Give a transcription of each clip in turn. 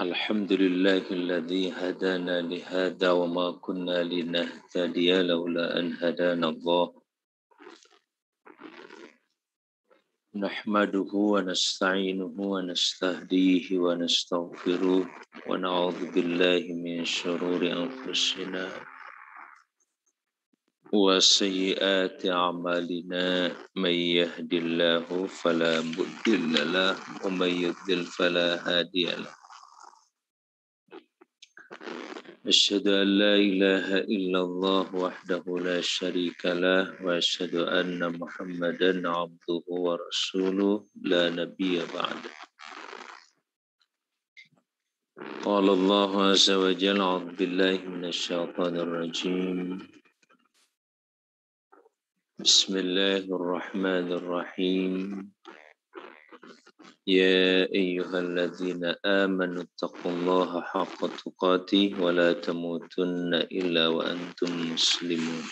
Alhamdulillahilladzi hadana lihada wa ma kunna linahtadiya laula an hadana Allah. Nahmaduhu wa nasta'inuhu wa nastahdihi wa nastaghfiruh wa na'udzu billahi min syururi anfusina wa sayyiati a'malina may yahdihillahu fala mudilla lahu wa may yudlil fala hadiyalah. أشهد أن لا إله إلا الله وحده لا شريك له وأشهد أن محمدا عبده ورسوله لا نبي بعده. قال الله عز وجل أعوذ بالله من الشيطان الرجيم بسم الله الرحمن الرحيم يا أيها الذين آمنوا اتقوا الله حق تقاته ولا تموتن إلا وأنتم مسلمون.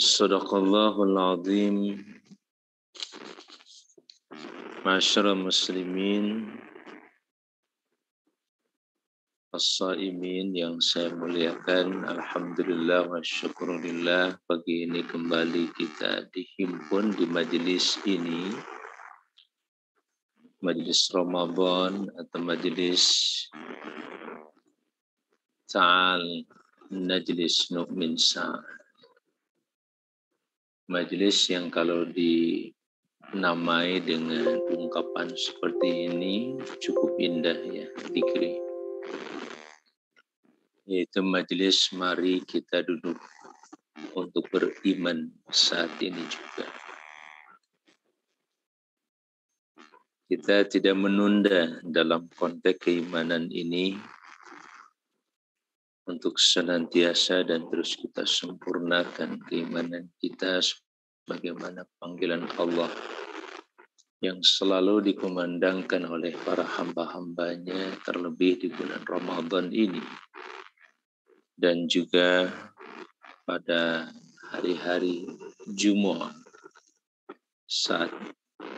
صدق الله العظيم. Ma'asyiral muslimin, as-saimin yang saya muliakan, alhamdulillah wa syukurillah, pagi ini kembali kita dihimpun di majelis ini, majelis Ramadan atau majelis Ta'al Najlis Nu'min Sa'. Majelis yang kalau dinamai dengan ungkapan seperti ini cukup indah ya, dikri. Yaitu majelis mari kita duduk untuk beriman saat ini juga. Kita tidak menunda dalam konteks keimanan ini untuk senantiasa dan terus kita sempurnakan keimanan kita sebagaimana panggilan Allah yang selalu dikumandangkan oleh para hamba-hambanya terlebih di bulan Ramadan ini. Dan juga pada hari-hari Jumat saat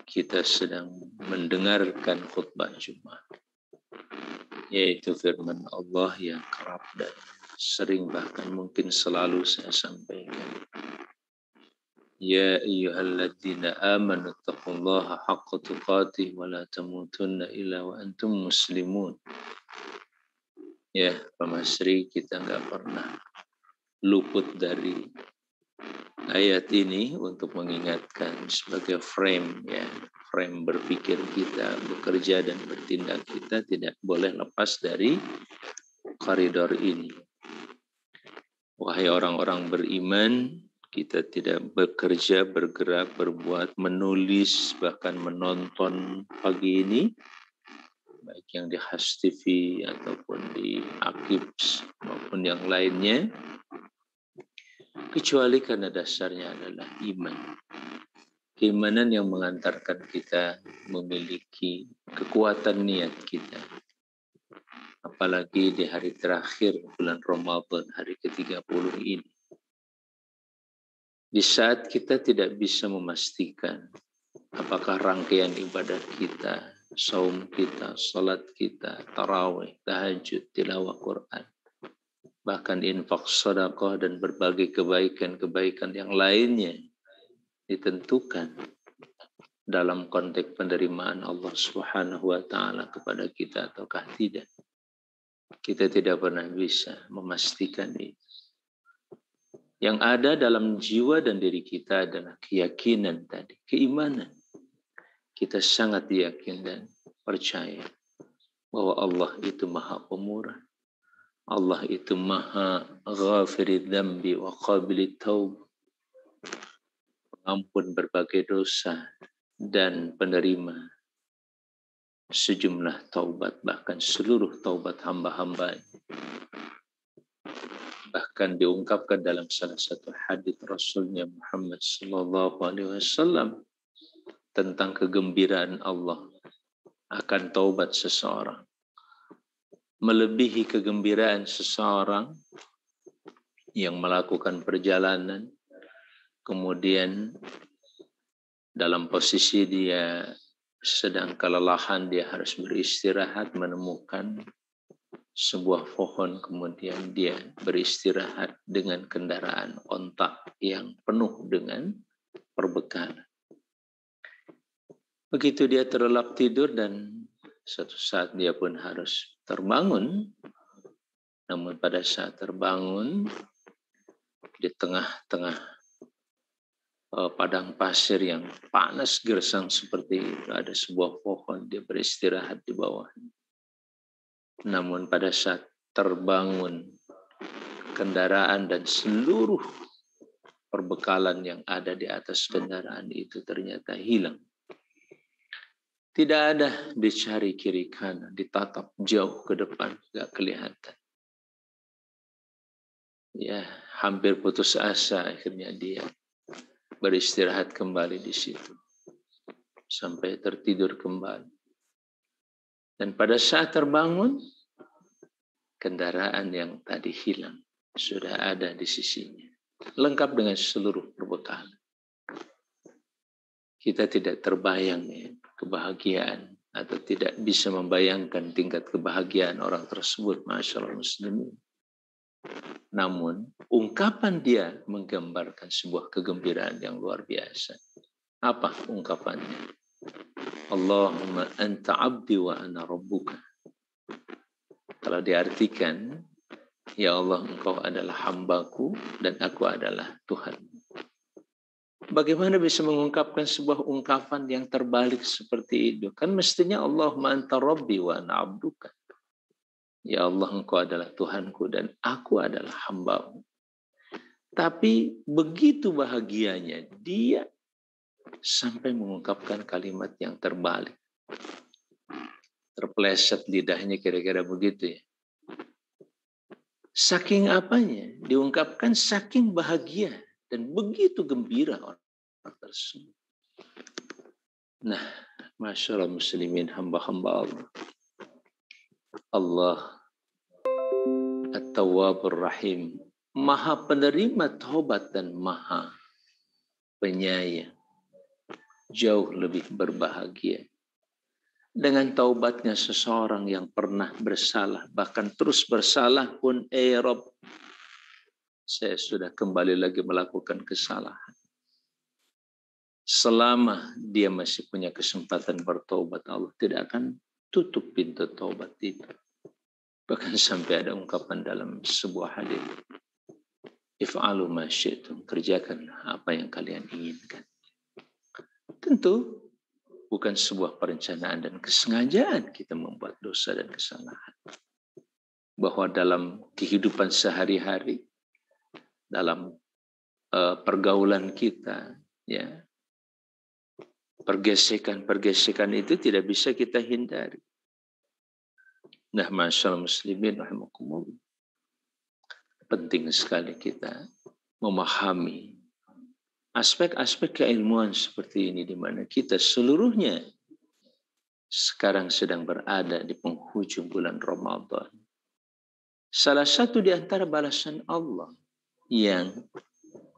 kita sedang mendengarkan khutbah Jumat, yaitu firman Allah yang kerap dan sering bahkan mungkin selalu saya sampaikan. Ya ayyuhalladzina amanu taqullaha haqqa tuqatih wa la tamutunna illa wa antum muslimun. Ya, Pak Masri, kita nggak pernah luput dari ayat ini untuk mengingatkan sebagai frame ya, frame berpikir kita, bekerja dan bertindak kita tidak boleh lepas dari koridor ini. Wahai orang-orang beriman, kita tidak bekerja, bergerak, berbuat, menulis, bahkan menonton pagi ini, baik yang di Has TV ataupun di Akips maupun yang lainnya, kecuali karena dasarnya adalah iman. Keimanan yang mengantarkan kita memiliki kekuatan niat kita. Apalagi di hari terakhir bulan Ramadan, hari ke-30 ini. Di saat kita tidak bisa memastikan apakah rangkaian ibadah kita, saum kita, salat kita, tarawih, tahajud, tilawah Quran, bahkan infak, sedekah dan berbagai kebaikan-kebaikan yang lainnya ditentukan dalam konteks penerimaan Allah Subhanahu wa taala kepada kita ataukah tidak. Kita tidak pernah bisa memastikan itu. Yang ada dalam jiwa dan diri kita adalah keyakinan tadi, keimanan. Kita sangat yakin dan percaya bahwa Allah itu Maha Pemurah. Allah itu Maha Ghafirid Dzambi wa Qabilit Taub. Pengampun berbagai dosa dan penerima sejumlah taubat, bahkan seluruh taubat hamba-hamba. Bahkan diungkapkan dalam salah satu hadis Rasulnya Muhammad sallallahu alaihi wasallam tentang kegembiraan Allah akan taubat seseorang. Melebihi kegembiraan seseorang yang melakukan perjalanan, kemudian dalam posisi dia sedang kelelahan dia harus beristirahat, menemukan sebuah pohon, kemudian dia beristirahat dengan kendaraan onta yang penuh dengan perbekalan. Begitu dia terlelap tidur dan suatu saat dia pun harus terbangun, namun pada saat terbangun di tengah-tengah padang pasir yang panas gersang seperti itu, ada sebuah pohon, dia beristirahat di bawahnya. Namun pada saat terbangun, kendaraan dan seluruh perbekalan yang ada di atas kendaraan itu ternyata hilang. Tidak ada, dicari kiri kanan, ditatap jauh ke depan, nggak kelihatan. Ya, hampir putus asa, akhirnya dia beristirahat kembali di situ sampai tertidur kembali. Dan pada saat terbangun, kendaraan yang tadi hilang sudah ada di sisinya, lengkap dengan seluruh perbekalan. Kita tidak terbayang ya, kebahagiaan atau tidak bisa membayangkan tingkat kebahagiaan orang tersebut, masyaallah muslimin. Namun ungkapan dia menggambarkan sebuah kegembiraan yang luar biasa. Apa ungkapannya? Allahumma anta abdi wa ana rabbuka. Kalau diartikan, ya Allah, engkau adalah hambaku dan aku adalah Tuhan. Bagaimana bisa mengungkapkan sebuah ungkapan yang terbalik seperti itu? Kan mestinya Allahumma anta rabbi wa ana abduka. Ya Allah, engkau adalah Tuhanku dan aku adalah hambamu. Tapi begitu bahagianya dia sampai mengungkapkan kalimat yang terbalik. Terpleset lidahnya kira-kira begitu ya. Saking apanya? Diungkapkan saking bahagia dan begitu gembira orang tersebut. Nah, masyaallah muslimin, hamba-hamba Allah. Allah At-Tawwabur Rahim, Maha penerima taubat dan Maha penyayang. Jauh lebih berbahagia dengan taubatnya seseorang yang pernah bersalah, bahkan terus bersalah pun, Rabb, saya sudah kembali lagi melakukan kesalahan. Selama dia masih punya kesempatan bertaubat, Allah tidak akan tutup pintu taubat itu. Bahkan sampai ada ungkapan dalam sebuah hadis, if'alu ma syi'tum, kerjakan apa yang kalian inginkan. Tentu bukan sebuah perencanaan dan kesengajaan kita membuat dosa dan kesalahan. Bahwa dalam kehidupan sehari-hari, dalam pergaulan kita, ya, pergesekan itu tidak bisa kita hindari. Nah, masyaallah muslimin rahimakumullah, penting sekali kita memahami aspek-aspek keilmuan seperti ini, di mana kita seluruhnya sekarang sedang berada di penghujung bulan Ramadan. Salah satu di antara balasan Allah yang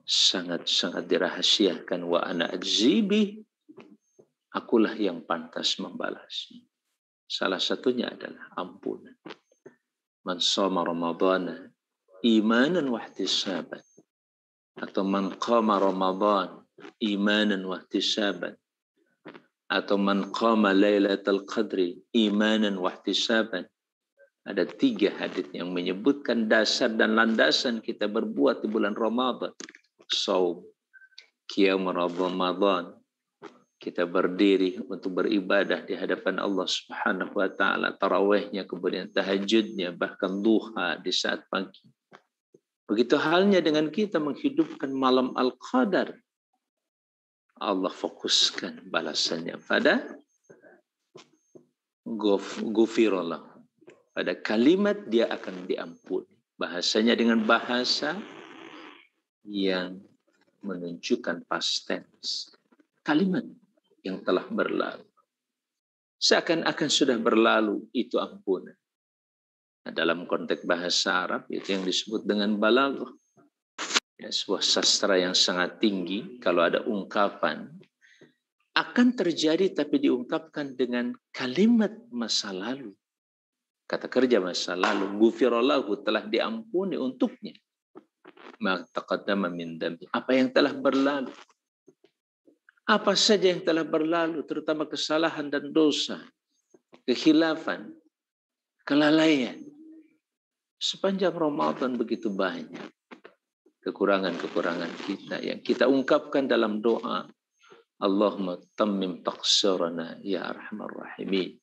sangat-sangat dirahasiakan, wa ana ajzibi, akulah yang pantas membalasnya. Salah satunya adalah ampunan. Man shoma ramadhana imanan wa ihtisaban, atau man qama Ramadan imanan wa ihtisaban, atau man qama Lailatul Qadri imanan wa ihtisaban. Ada 3 hadits yang menyebutkan dasar dan landasan kita berbuat di bulan Ramadan. Shaum, qiyam Ramadan, kita berdiri untuk beribadah di hadapan Allah Subhanahu wa taala, tarawihnya, kemudian tahajudnya, bahkan duha di saat pagi. Begitu halnya dengan kita menghidupkan malam Al-Qadar. Allah fokuskan balasannya pada ghufirallah, pada kalimat dia akan diampuni. Bahasanya dengan bahasa yang menunjukkan past tense. Kalimat yang telah berlalu. Seakan-akan sudah berlalu itu ampunan. Nah, dalam konteks bahasa Arab itu yang disebut dengan balaghah. Ya, sebuah sastra yang sangat tinggi. Kalau ada ungkapan akan terjadi tapi diungkapkan dengan kalimat masa lalu. Kata kerja masa lalu, ghufirallahu, telah diampuni untuknya. Ma taqaddama min dambi, apa yang telah berlalu. Apa saja yang telah berlalu, terutama kesalahan dan dosa, kekhilafan, kelalaian. Sepanjang Ramadan begitu banyak kekurangan-kekurangan kita yang kita ungkapkan dalam doa. Allahumma tammim taqsirana ya arhamar rahimin.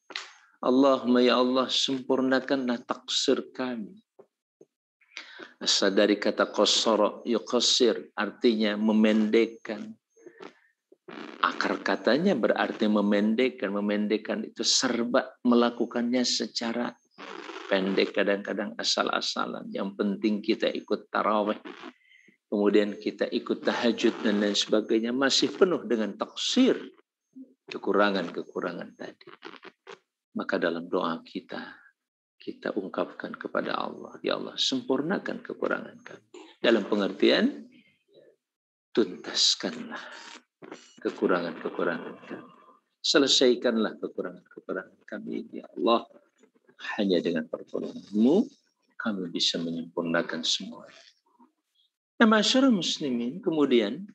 Allahumma ya Allah, sempurnakanlah taksir kami. Asal dari kata qassara yuqassir, artinya memendekkan. Akar katanya berarti memendekkan. Memendekkan itu serba melakukannya secara pendek, kadang-kadang asal-asalan. Yang penting kita ikut tarawih, kemudian kita ikut tahajud dan lain sebagainya, masih penuh dengan taksir, kekurangan-kekurangan tadi. Maka dalam doa kita ungkapkan kepada Allah, ya Allah, sempurnakan kekurangan kami. Dalam pengertian, tuntaskanlah kekurangan-kekurangan kami. Selesaikanlah kekurangan-kekurangan kami, ya Allah. Hanya dengan pertolongan-Mu kami bisa menyempurnakan semua. Nah, masyarakat muslimin, kemudian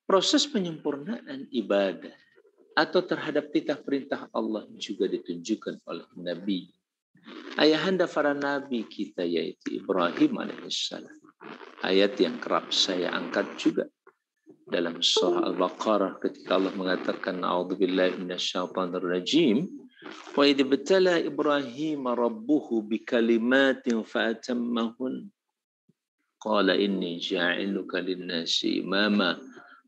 proses penyempurnaan ibadah atau terhadap titah perintah Allah juga ditunjukkan oleh Nabi, ayahanda para nabi kita, yaitu Ibrahim alaihissalam. Ayat yang kerap saya angkat juga dalam surah Al-Baqarah ketika Allah mengatakan a'udzubillahi minasyaitonir rajim, wa idh ibtala Ibrahim rabbuhu bikalimatin fa'atammahun qala inni ja'iluka lin-nasi imama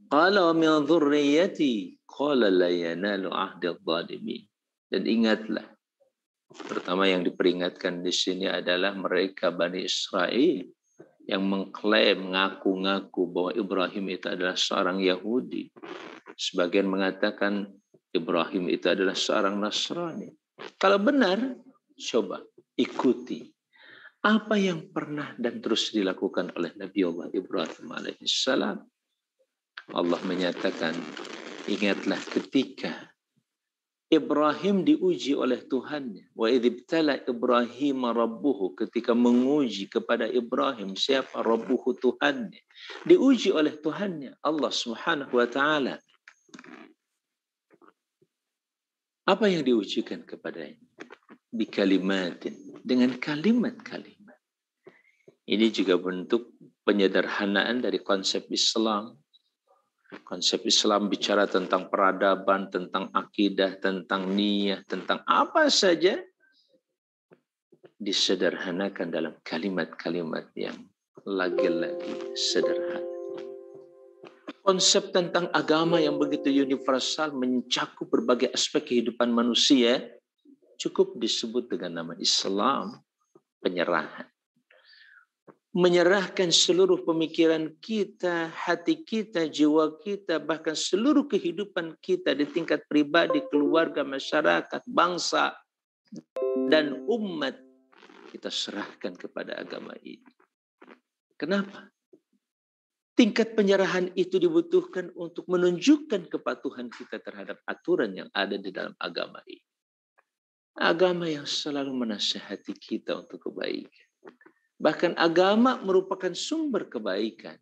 qala wa min dhurriyyati qala la yanalu ahdi adh-dhalimin. Dan ingatlah, pertama yang diperingatkan di sini adalah mereka Bani Israel yang mengklaim, mengaku-ngaku bahwa Ibrahim itu adalah seorang Yahudi. Sebagian mengatakan Ibrahim itu adalah seorang Nasrani. Kalau benar, coba ikuti apa yang pernah dan terus dilakukan oleh Nabi Allah Ibrahim alaihissalam. Allah menyatakan, ingatlah ketika Ibrahim diuji oleh Tuhannya. Wa idzibtala Ibrahim rabbuhu, ketika menguji kepada Ibrahim siapa rabbuhu, Tuhannya. Diuji oleh Tuhannya, Allah Subhanahu wa taala. Apa yang diujikan kepadanya? Bikalimatin, dengan kalimat-kalimat. Ini juga bentuk penyederhanaan dari konsep Islam. Konsep Islam bicara tentang peradaban, tentang akidah, tentang niyah, tentang apa saja disederhanakan dalam kalimat-kalimat yang lagi-lagi sederhana. Konsep tentang agama yang begitu universal, mencakup berbagai aspek kehidupan manusia, cukup disebut dengan nama Islam, penyerahan. Menyerahkan seluruh pemikiran kita, hati kita, jiwa kita, bahkan seluruh kehidupan kita di tingkat pribadi, keluarga, masyarakat, bangsa, dan umat, kita serahkan kepada agama ini. Kenapa? Tingkat penyerahan itu dibutuhkan untuk menunjukkan kepatuhan kita terhadap aturan yang ada di dalam agama ini. Agama yang selalu menasihati kita untuk kebaikan. Bahkan agama merupakan sumber kebaikan.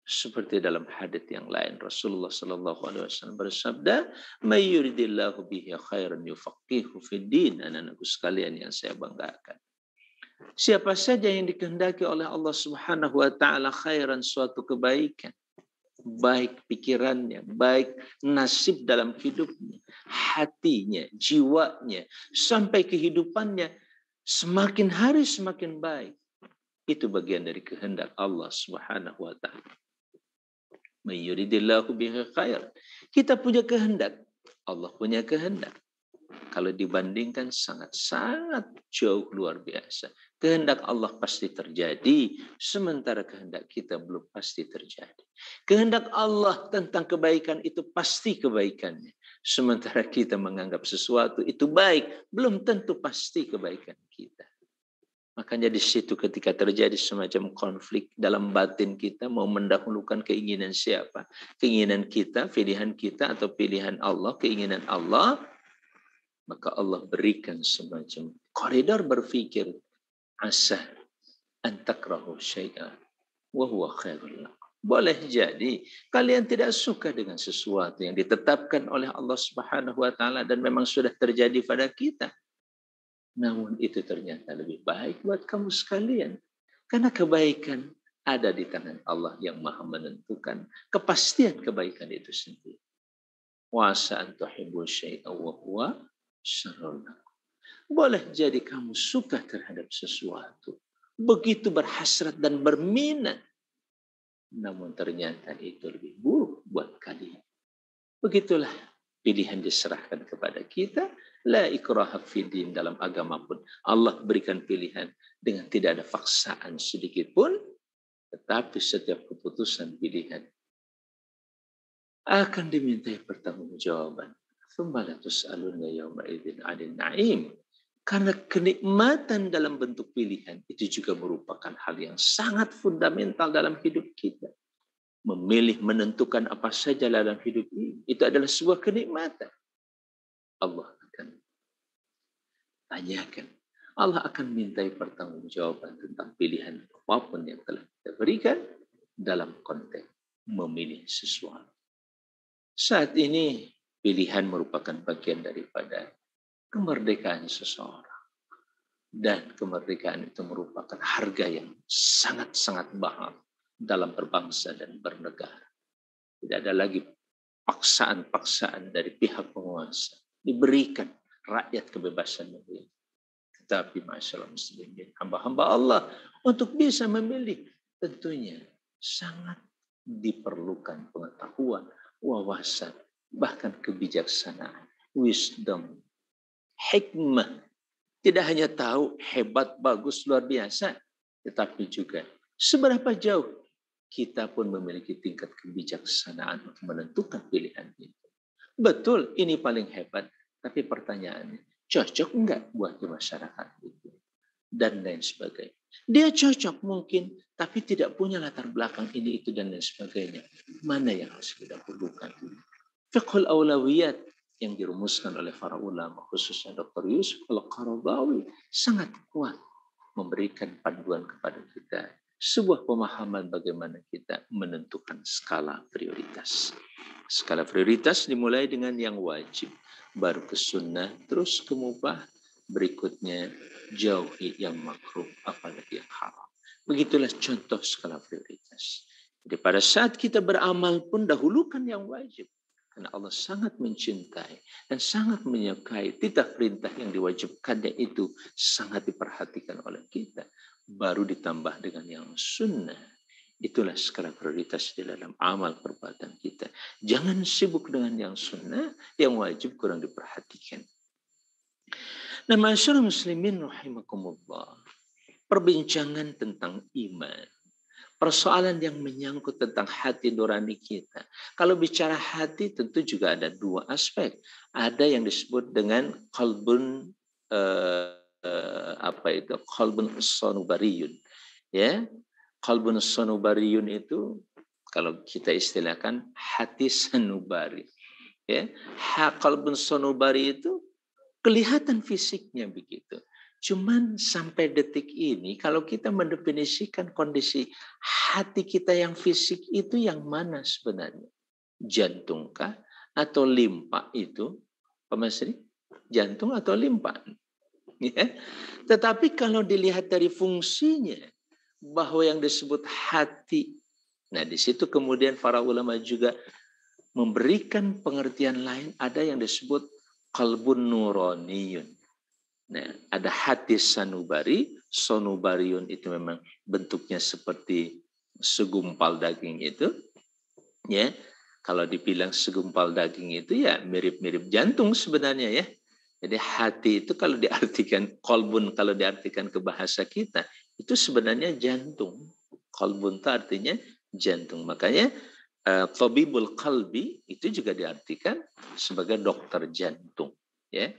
Seperti dalam hadits yang lain, Rasulullah SAW bersabda, "May yuridillahu bihi khairan yufaqihu fid din." Anak-anakku sekalian yang saya banggakan, siapa saja yang dikehendaki oleh Allah Subhanahu wa taala khairan, suatu kebaikan, baik pikirannya, baik nasib dalam hidupnya, hatinya, jiwanya, sampai kehidupannya, semakin hari semakin baik. Itu bagian dari kehendak Allah Subhanahu wa taala. May yuridillahu bihi khair. Kita punya kehendak, Allah punya kehendak. Kalau dibandingkan sangat-sangat jauh luar biasa. Kehendak Allah pasti terjadi, sementara kehendak kita belum pasti terjadi. Kehendak Allah tentang kebaikan itu pasti kebaikannya, sementara kita menganggap sesuatu itu baik, belum tentu pasti kebaikan kita. Makanya di situ ketika terjadi semacam konflik dalam batin kita, mau mendahulukan keinginan siapa? Keinginan kita, pilihan kita, atau pilihan Allah, keinginan Allah, maka Allah berikan semacam koridor berpikir. Asa antakrahu syai'an wa huwa khairul lakum. Boleh jadi kalian tidak suka dengan sesuatu yang ditetapkan oleh Allah Subhanahu wa taala dan memang sudah terjadi pada kita. Namun itu ternyata lebih baik buat kamu sekalian. Karena kebaikan ada di tangan Allah yang Maha menentukan kepastian kebaikan itu sendiri. Wa asa an tuhibbu syai'an wa huwa syarrun lakum. Boleh jadi kamu suka terhadap sesuatu, begitu berhasrat dan berminat, namun ternyata itu lebih buruk buat kalian. Begitulah pilihan diserahkan kepada kita. La ikraha fiddin, dalam agama pun Allah berikan pilihan dengan tidak ada paksaan sedikit pun, tetapi setiap keputusan pilihan akan dimintai pertanggungjawaban. Tsumma la tus'aluna yawma idzin 'anil na'im. Karena kenikmatan dalam bentuk pilihan itu juga merupakan hal yang sangat fundamental dalam hidup kita. Memilih, menentukan apa saja dalam hidup ini, itu adalah sebuah kenikmatan. Allah akan tanyakan. Allah akan mintai pertanggungjawaban tentang pilihan apapun yang telah kita berikan dalam konteks memilih sesuatu. Saat ini pilihan merupakan bagian daripada kemerdekaan seseorang. Dan kemerdekaan itu merupakan harga yang sangat-sangat mahal dalam berbangsa dan bernegara. Tidak ada lagi paksaan-paksaan dari pihak penguasa. Diberikan rakyat kebebasan memilih. Tetapi masyaallah muslimin, hamba-hamba Allah untuk bisa memilih, tentunya sangat diperlukan pengetahuan, wawasan, bahkan kebijaksanaan, wisdom, hikmah. Tidak hanya tahu hebat, bagus, luar biasa, tetapi juga seberapa jauh kita pun memiliki tingkat kebijaksanaan untuk menentukan pilihan itu. Betul, ini paling hebat, tapi pertanyaannya, cocok enggak buat di masyarakat itu? Dan lain sebagainya. Dia cocok mungkin, tapi tidak punya latar belakang ini, itu, dan lain sebagainya. Mana yang harus kita dahulukan? Fiqhul awlawiyat yang dirumuskan oleh para ulama, khususnya Dr. Yusuf Al-Qaradawi, sangat kuat memberikan panduan kepada kita sebuah pemahaman bagaimana kita menentukan skala prioritas. Skala prioritas dimulai dengan yang wajib, baru ke sunnah, terus ke mubah, berikutnya jauhi yang makruh, apalagi yang haram. Begitulah contoh skala prioritas. Jadi pada saat kita beramal pun dahulukan yang wajib. Karena Allah sangat mencintai dan sangat menyukai titah perintah yang diwajibkannya itu sangat diperhatikan oleh kita. Baru ditambah dengan yang sunnah. Itulah skala prioritas di dalam amal perbuatan kita. Jangan sibuk dengan yang sunnah, yang wajib kurang diperhatikan. Nah, masyaallah muslimin rahimakumullah. Perbincangan tentang iman. Persoalan yang menyangkut tentang hati nurani kita. Kalau bicara hati tentu juga ada dua aspek. Ada yang disebut dengan qalbun qalbun sanubariyun. Ya, qalbun sanubariyun itu kalau kita istilahkan hati sanubari. Ya, qalbun sanubari itu kelihatan fisiknya begitu. Cuman sampai detik ini kalau kita mendefinisikan kondisi hati kita yang fisik itu yang mana sebenarnya? Jantungkah atau limpa itu? Pak Masri? Jantung atau limpa? Ya. Tetapi kalau dilihat dari fungsinya bahwa yang disebut hati. Nah, di situ kemudian para ulama juga memberikan pengertian lain, ada yang disebut qalbun nuraniyun. Nah, ada hati sanubari, sonubariun itu memang bentuknya seperti segumpal daging itu. Ya, kalau dibilang segumpal daging itu ya mirip-mirip jantung sebenarnya ya. Jadi hati itu kalau diartikan kolbun, kalau diartikan ke bahasa kita itu sebenarnya jantung. Kolbun itu artinya jantung. Makanya tabibul qalbi itu juga diartikan sebagai dokter jantung. Ya.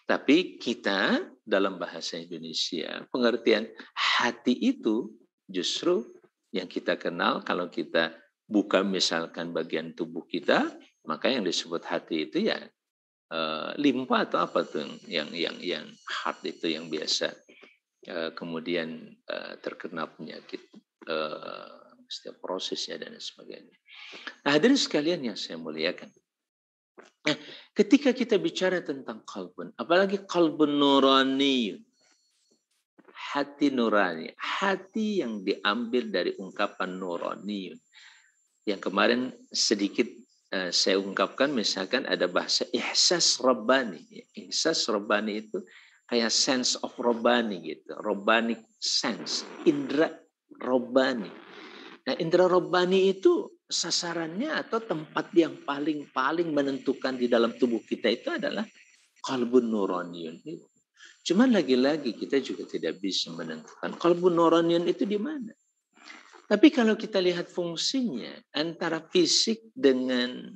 Tapi kita dalam bahasa Indonesia, pengertian hati itu justru yang kita kenal kalau kita buka misalkan bagian tubuh kita, maka yang disebut hati itu ya limpa atau apa tuh yang heart itu yang biasa kemudian terkena penyakit setiap prosesnya dan sebagainya. Nah, hadirin sekalian yang saya muliakan. Nah, ketika kita bicara tentang kalbun, apalagi kalbun nurani, hati nurani, hati yang diambil dari ungkapan nurani. Yang kemarin sedikit saya ungkapkan, misalkan ada bahasa ihsas rabbani. Ihsas rabbani itu kayak sense of rabbani gitu, rabbanic sense, indra rabbani. Nah, indra rabbani itu sasarannya atau tempat yang paling menentukan di dalam tubuh kita itu adalah qalbun nuraniyun. Cuman lagi-lagi kita juga tidak bisa menentukan qalbun nuraniyun itu di mana. Tapi kalau kita lihat fungsinya antara fisik dengan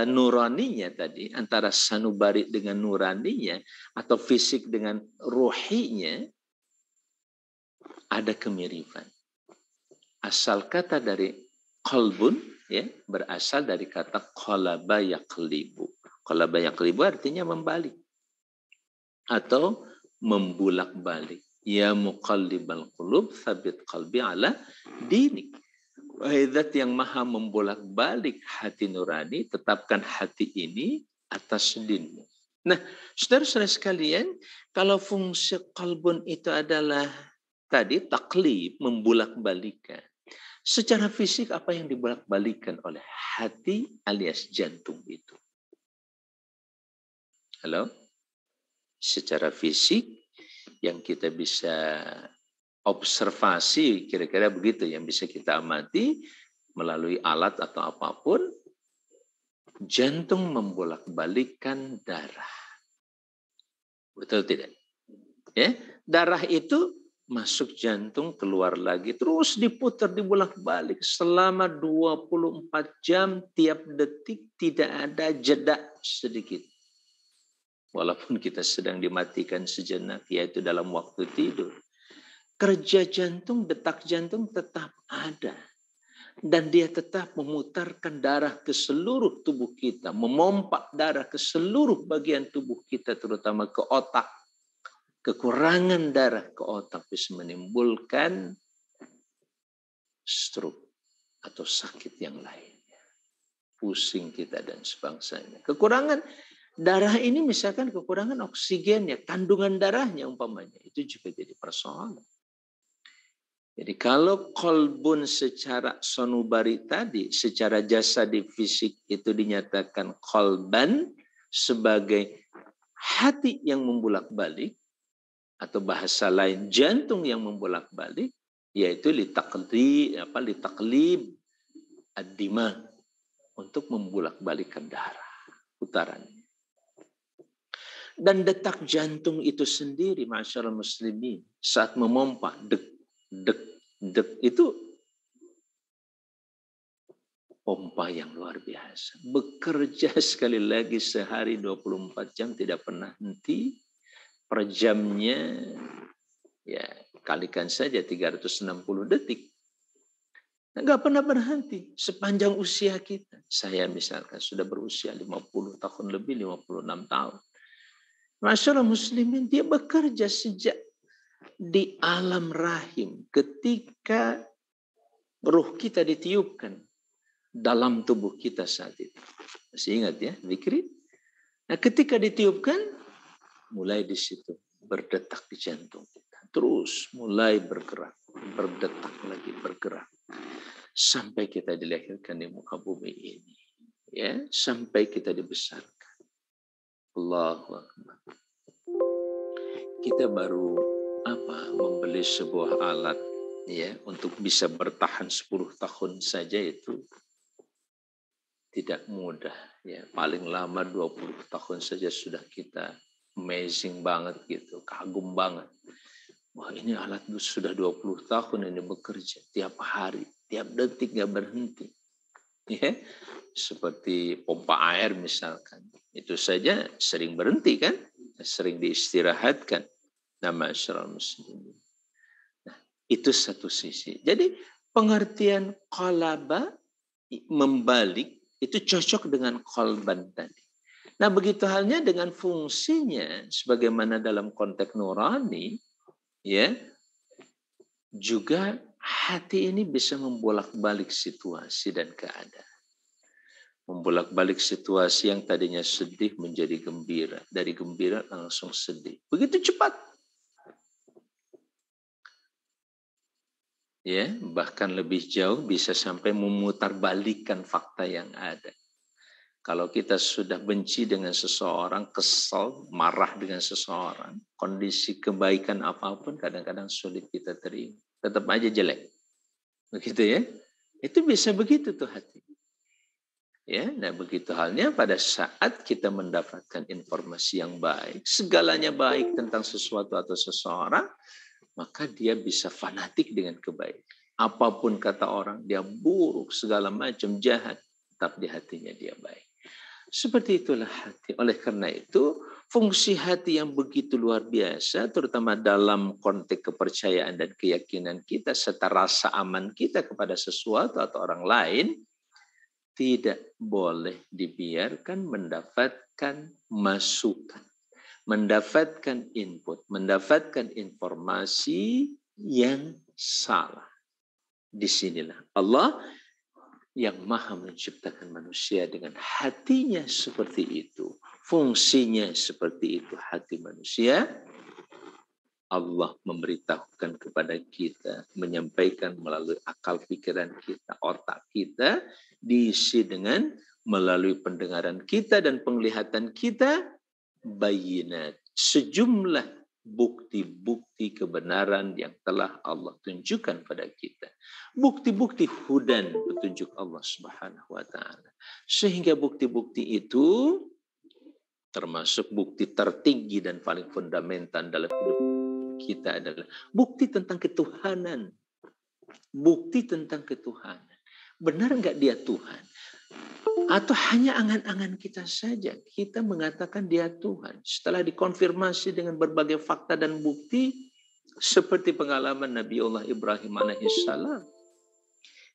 nuraninya tadi, antara sanubari dengan nuraninya atau fisik dengan ruhinya, ada kemiripan. Asal kata dari qalbun ya berasal dari kata qalaba yaqlibu. Qalaba yaqlibu artinya membalik atau membulak-balik. Ya muqallibal qulub tsabbit qalbi ala dinik. Wahai zat yang maha membolak-balik hati nurani, tetapkan hati ini atas dinmu. Nah, saudara-saudara sekalian, kalau fungsi qalbun itu adalah tadi taklib, membolak-balikan. Secara fisik apa yang dibolak-balikan oleh hati alias jantung itu? Halo? Secara fisik yang kita bisa observasi kira-kira begitu yang bisa kita amati melalui alat atau apapun, jantung membolak-balikkan darah. Betul tidak? Ya, darah itu masuk jantung, keluar lagi, terus diputar, dibolak-balik selama 24 jam tiap detik, tidak ada jeda sedikit. Walaupun kita sedang dimatikan sejenak, yaitu dalam waktu tidur. Kerja jantung, detak jantung tetap ada. Dan dia tetap memutarkan darah ke seluruh tubuh kita. Memompa darah ke seluruh bagian tubuh kita, terutama ke otak. Kekurangan darah ke otak bisa menimbulkan stroke atau sakit yang lainnya. Pusing kita dan sebangsanya. Kekurangan darah ini misalkan kekurangan oksigennya, kandungan darahnya umpamanya. Itu juga jadi persoalan. Jadi kalau kolbun secara sonubari tadi, secara jasadi fisik itu dinyatakan kolban sebagai hati yang membolak-balik, atau bahasa lain jantung yang membolak-balik, yaitu litaklib ad-dima, untuk membolak-balikkan darah, putarannya. Dan detak jantung itu sendiri, masyarakat muslimin, saat memompa, dek, itu pompa yang luar biasa. Bekerja sekali lagi sehari 24 jam tidak pernah henti. Per jamnya ya kalikan saja 360 detik. Nggak pernah berhenti sepanjang usia kita. Saya misalkan sudah berusia 50 tahun lebih, 56 tahun. Masyarakat muslimin dia bekerja sejak di alam rahim. Ketika ruh kita ditiupkan dalam tubuh kita saat itu. Masih ingat ya, zikri? Nah, ketika ditiupkan, mulai di situ berdetak di jantung kita. Terus mulai bergerak, berdetak lagi, bergerak. Sampai kita dilahirkan di muka bumi ini. Ya, sampai kita dibesarkan. Allahu Akbar. Kita baru membeli sebuah alat ya untuk bisa bertahan 10 tahun saja itu tidak mudah ya. Paling lama 20 tahun saja sudah kita amazing banget gitu, kagum banget. Wah, ini alat sudah 20 tahun ini bekerja tiap hari, tiap detik gak berhenti. ya, seperti pompa air misalkan. Itu saja sering berhenti kan, sering diistirahatkan. Nama masyarakat muslimin. Nah, itu satu sisi. Jadi pengertian qalaba membalik itu cocok dengan qalban tadi. Nah, begitu halnya dengan fungsinya sebagaimana dalam konteks nurani, ya, juga hati ini bisa membolak-balik situasi dan keadaan. Membolak-balik situasi yang tadinya sedih menjadi gembira, dari gembira langsung sedih. Begitu cepat. Ya, bahkan lebih jauh bisa sampai memutarbalikkan fakta yang ada. Kalau kita sudah benci dengan seseorang, kesal, marah dengan seseorang, kondisi kebaikan apapun kadang-kadang sulit kita terima. Tetap aja jelek. Begitu ya. Itu bisa begitu tuh hati. Ya, nah begitu halnya pada saat kita mendapatkan informasi yang baik, segalanya baik tentang sesuatu atau seseorang, maka dia bisa fanatik dengan kebaikan. Apapun kata orang, dia buruk, segala macam jahat, tetap di hatinya dia baik. Seperti itulah hati. Oleh karena itu, fungsi hati yang begitu luar biasa, terutama dalam konteks kepercayaan dan keyakinan kita, serta rasa aman kita kepada sesuatu atau orang lain, tidak boleh dibiarkan mendapatkan masukan, mendapatkan input, mendapatkan informasi yang salah. Disinilah Allah yang maha menciptakan manusia dengan hatinya seperti itu, fungsinya seperti itu hati manusia. Allah memberitahukan kepada kita, menyampaikan melalui akal pikiran kita, otak kita, diisi dengan melalui pendengaran kita dan penglihatan kita, bayinat, sejumlah bukti-bukti kebenaran yang telah Allah tunjukkan pada kita. Bukti-bukti hudan, petunjuk Allah Subhanahu wa taala. Sehingga bukti-bukti itu termasuk bukti tertinggi dan paling fundamental dalam hidup kita adalah bukti tentang ketuhanan. Bukti tentang ketuhanan. Benar nggak dia Tuhan? Atau hanya angan-angan kita saja, kita mengatakan dia Tuhan. Setelah dikonfirmasi dengan berbagai fakta dan bukti, seperti pengalaman Nabiullah Ibrahim alaihissalam.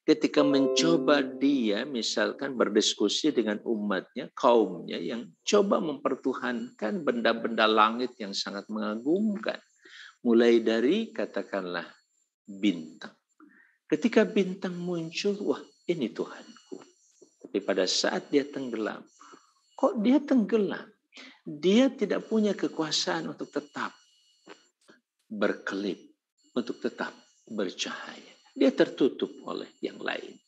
Ketika mencoba dia misalkan berdiskusi dengan umatnya, kaumnya yang coba mempertuhankan benda-benda langit yang sangat mengagumkan. Mulai dari katakanlah bintang. Ketika bintang muncul, wah ini Tuhanku. Tapi pada saat dia tenggelam, kok dia tenggelam? Dia tidak punya kekuasaan untuk tetap berkelip, untuk tetap bercahaya. Dia tertutup oleh yang lain.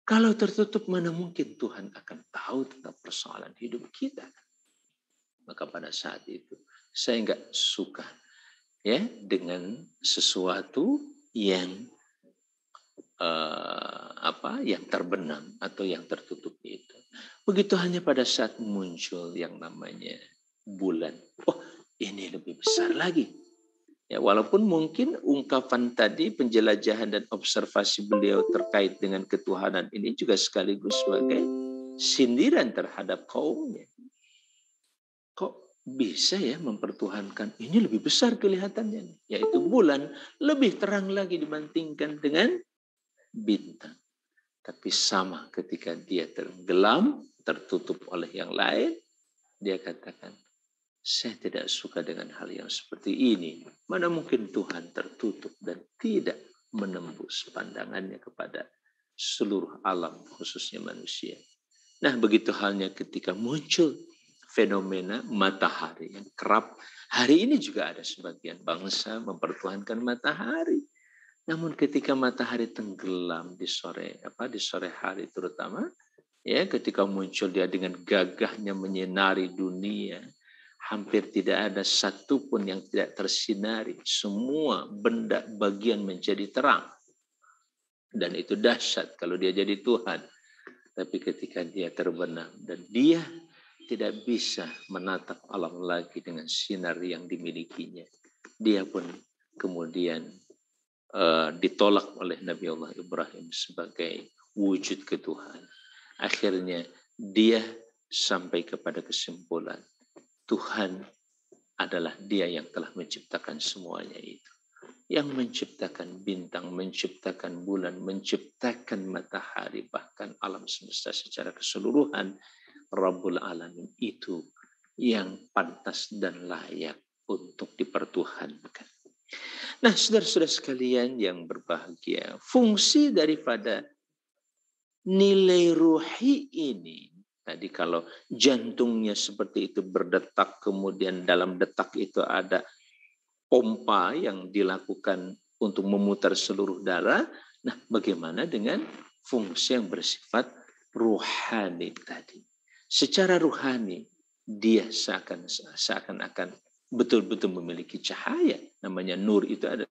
Kalau tertutup, mana mungkin Tuhan akan tahu tentang persoalan hidup kita. Maka pada saat itu, saya nggak suka ya dengan sesuatu yang yang terbenam atau yang tertutup itu. Begitu hanya pada saat muncul yang namanya bulan. Oh, ini lebih besar lagi. Ya, walaupun mungkin ungkapan tadi penjelajahan dan observasi beliau terkait dengan ketuhanan ini juga sekaligus sebagai sindiran terhadap kaumnya. Kok bisa ya mempertuhankan? Ini lebih besar kelihatannya, yaitu bulan lebih terang lagi dibandingkan dengan bintang. Tapi sama ketika dia tenggelam, tertutup oleh yang lain, dia katakan, saya tidak suka dengan hal yang seperti ini. Mana mungkin Tuhan tertutup dan tidak menembus pandangannya kepada seluruh alam, khususnya manusia. Nah, begitu halnya ketika muncul fenomena matahari yang kerap. Hari ini juga ada sebagian bangsa mempertuhankan matahari. Namun ketika matahari tenggelam di sore hari terutama, ya ketika muncul dia dengan gagahnya menyinari dunia, hampir tidak ada satupun yang tidak tersinari. Semua benda bagian menjadi terang. Dan itu dahsyat kalau dia jadi Tuhan. Tapi ketika dia terbenam dan dia tidak bisa menatap alam lagi dengan sinar yang dimilikinya, dia pun kemudian ditolak oleh Nabi Allah Ibrahim sebagai wujud ke Tuhan. Akhirnya dia sampai kepada kesimpulan Tuhan adalah Dia yang telah menciptakan semuanya itu. Yang menciptakan bintang, menciptakan bulan, menciptakan matahari, bahkan alam semesta secara keseluruhan, Rabbul Alamin itu yang pantas dan layak untuk dipertuhankan. Nah, saudara-saudara sekalian yang berbahagia, fungsi daripada nilai ruhi ini, tadi kalau jantungnya seperti itu berdetak, kemudian dalam detak itu ada pompa yang dilakukan untuk memutar seluruh darah. Nah, bagaimana dengan fungsi yang bersifat ruhani tadi? Secara ruhani, dia seakan-akan betul-betul memiliki cahaya. Namanya nur itu ada.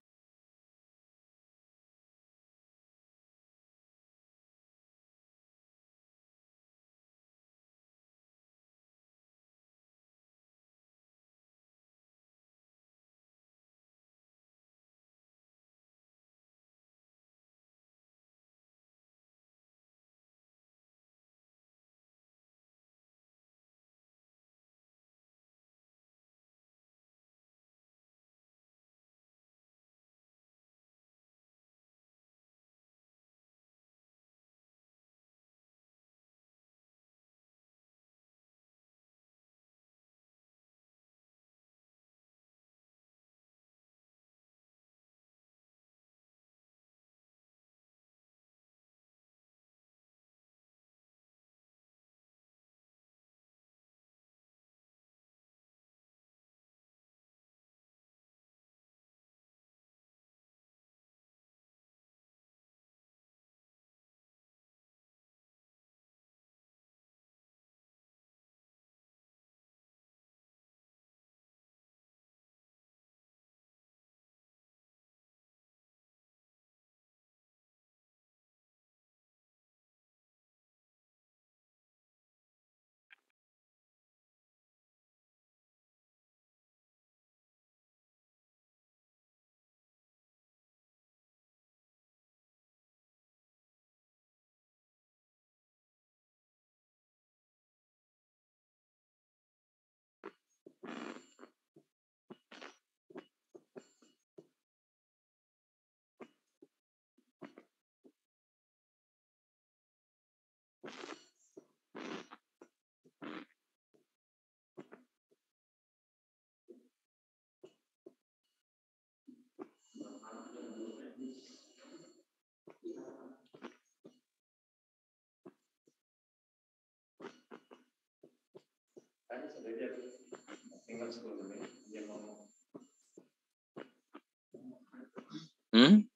Hmm?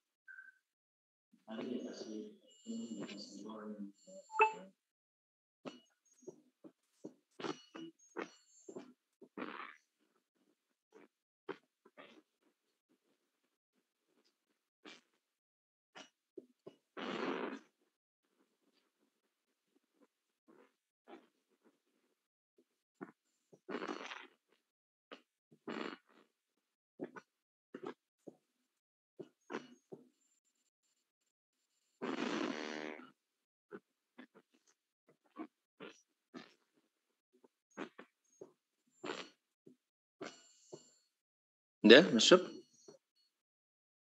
Udah masuk?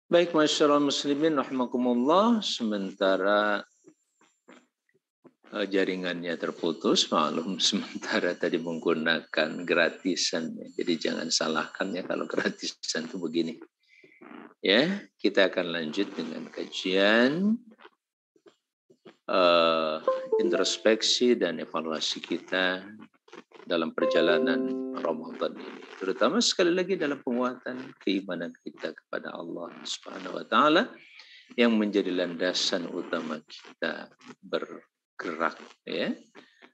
Baik, masyarakat muslimin rahimakumullah, sementara jaringannya terputus, maklum sementara tadi menggunakan gratisan. Jadi jangan salahkan ya kalau gratisan itu begini. Ya, kita akan lanjut dengan kajian introspeksi dan evaluasi kita dalam perjalanan Ramadan ini, terutama sekali lagi dalam penguatan keimanan kita kepada Allah Subhanahu wa taala yang menjadi landasan utama kita bergerak ya,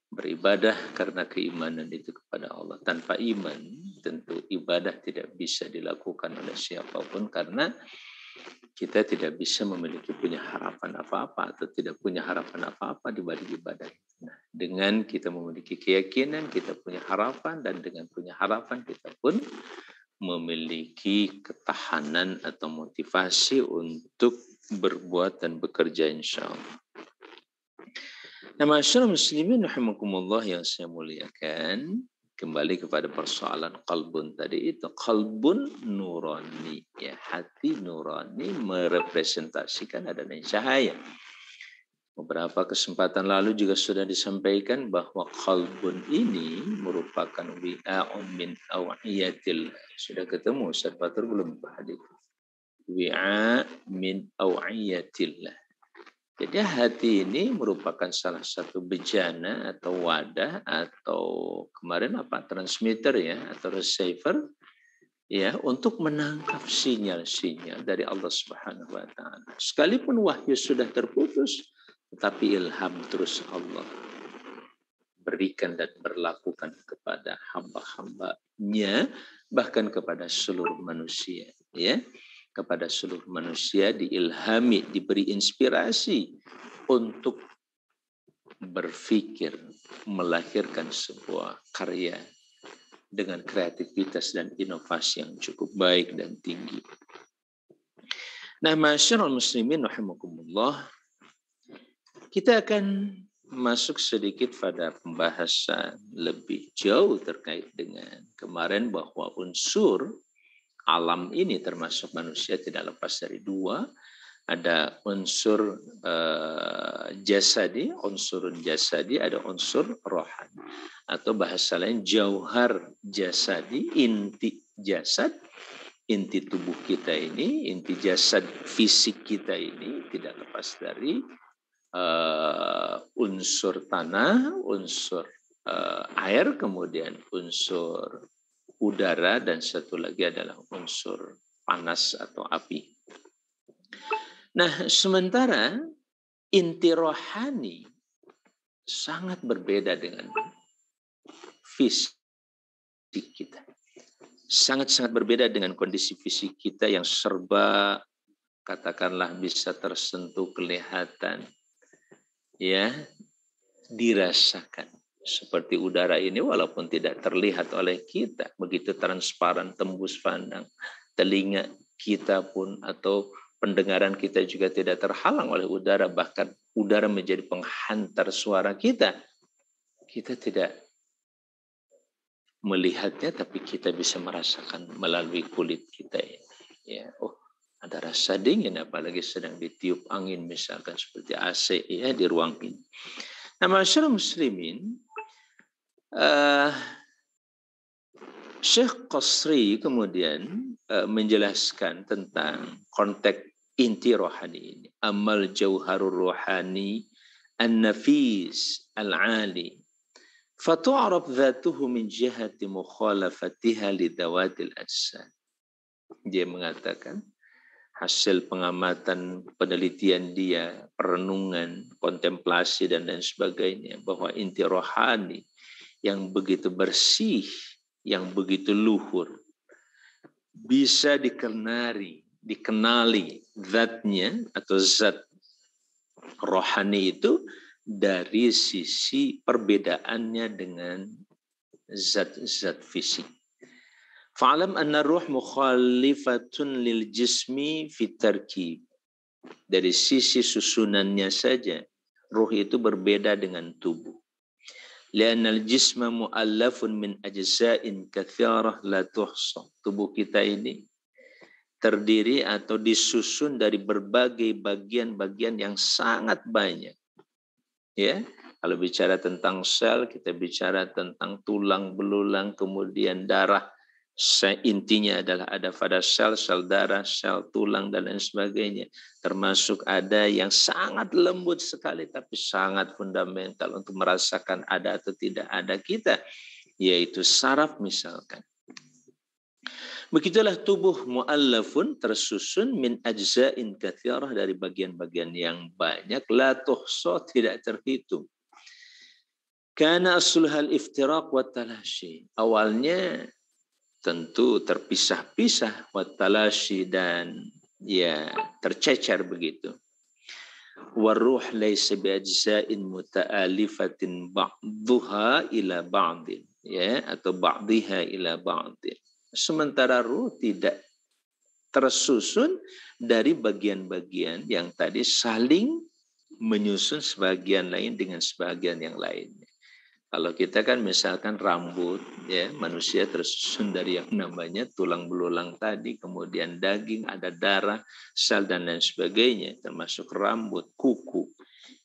beribadah karena keimanan itu kepada Allah. Tanpa iman tentu ibadah tidak bisa dilakukan oleh siapapun karena kita tidak bisa memiliki punya harapan apa-apa atau tidak punya harapan apa-apa di balik ibadah. Nah, dengan kita memiliki keyakinan, kita punya harapan, dan dengan punya harapan kita pun memiliki ketahanan atau motivasi untuk berbuat dan bekerja insya Allah. Nah, masyarakat muslimin rahimakumullah yang saya muliakan, kembali kepada persoalan qalbun tadi itu. Qalbun nurani, ya, hati nurani merepresentasikan adanya cahaya. Beberapa kesempatan lalu juga sudah disampaikan bahwa qalbun ini merupakan wi'a'un min awiyatil. Sudah ketemu Ustaz Fatur belum hadis? Wi'a min awiyatillah. Jadi hati ini merupakan salah satu bejana atau wadah atau kemarin transmitter ya atau receiver ya untuk menangkap sinyal-sinyal dari Allah Subhanahu wa taala. Sekalipun wahyu sudah terputus, tetapi ilham terus Allah berikan dan berlakukan kepada hamba-hambanya, bahkan kepada seluruh manusia ya. Kepada seluruh manusia diilhami, diberi inspirasi untuk berpikir, melahirkan sebuah karya dengan kreativitas dan inovasi yang cukup baik dan tinggi. Nah, masyarul muslimin rahimakumullah, kita akan masuk sedikit pada pembahasan lebih jauh terkait dengan kemarin bahwa unsur alam ini termasuk manusia tidak lepas dari dua. Ada unsur jasadi, ada unsur rohani. Atau bahasa lain jauhar jasadi, inti jasad, inti tubuh kita ini, inti jasad fisik kita ini tidak lepas dari unsur tanah, unsur air, kemudian unsur udara, dan satu lagi adalah unsur panas atau api. Nah, sementara inti rohani sangat berbeda dengan fisik kita. Sangat-sangat berbeda dengan kondisi fisik kita yang serba, katakanlah bisa tersentuh, kelihatan, ya, dirasakan. Seperti udara ini walaupun tidak terlihat oleh kita, begitu transparan, tembus pandang. Telinga kita pun atau pendengaran kita juga tidak terhalang oleh udara. Bahkan udara menjadi penghantar suara kita. Kita tidak melihatnya, tapi kita bisa merasakan melalui kulit kita. Ya, oh, ada rasa dingin, apalagi sedang ditiup angin misalkan seperti AC ya di ruang ini. Nah, masyarakat muslimin, Syekh Qasri kemudian menjelaskan tentang konteks inti rohani ini. Amal jauharul rohani an-nafis al-ali. Fatu'arab dhatuhu min jihati mukhalafatiha lidawatil ajsad. Dia mengatakan, hasil pengamatan, penelitian dia, perenungan, kontemplasi, dan lain sebagainya, bahwa inti rohani yang begitu bersih, yang begitu luhur, bisa dikenali zatnya atau zat rohani itu dari sisi perbedaannya dengan zat-zat fisik. Fa'alam anna ruh mukhalifatun lil jismi fit tarkib. Dari sisi susunannya saja, ruh itu berbeda dengan tubuh. Li'annal jisma mu'allafun min ajza'in katsirah la tuhsa. Tubuh kita ini terdiri atau disusun dari berbagai bagian-bagian yang sangat banyak. Ya, kalau bicara tentang sel, kita bicara tentang tulang belulang, kemudian darah. Intinya adalah ada pada sel darah, sel tulang, dan lain sebagainya. Termasuk ada yang sangat lembut sekali, tapi sangat fundamental untuk merasakan ada atau tidak ada kita, yaitu saraf misalkan. Begitulah tubuh mu'allafun, tersusun min ajza'in katsirah, dari bagian-bagian yang banyak, la tuhsa, tidak terhitung. Kana asluhal iftiraq wa talashi. Awalnya tentu terpisah-pisah, wa talashi, dan ya tercecer begitu. Waruh laysa bi ajza'in muta'alifatin ba'dhuha ila ba'din, ya, atau ba'dhiha ila ba'din. Sementara ruh tidak tersusun dari bagian-bagian yang tadi saling menyusun sebagian lain dengan sebagian yang lainnya. Kalau kita kan misalkan rambut, ya manusia tersusun dari yang namanya tulang belulang tadi, kemudian daging, ada darah, sel dan lain sebagainya, termasuk rambut, kuku.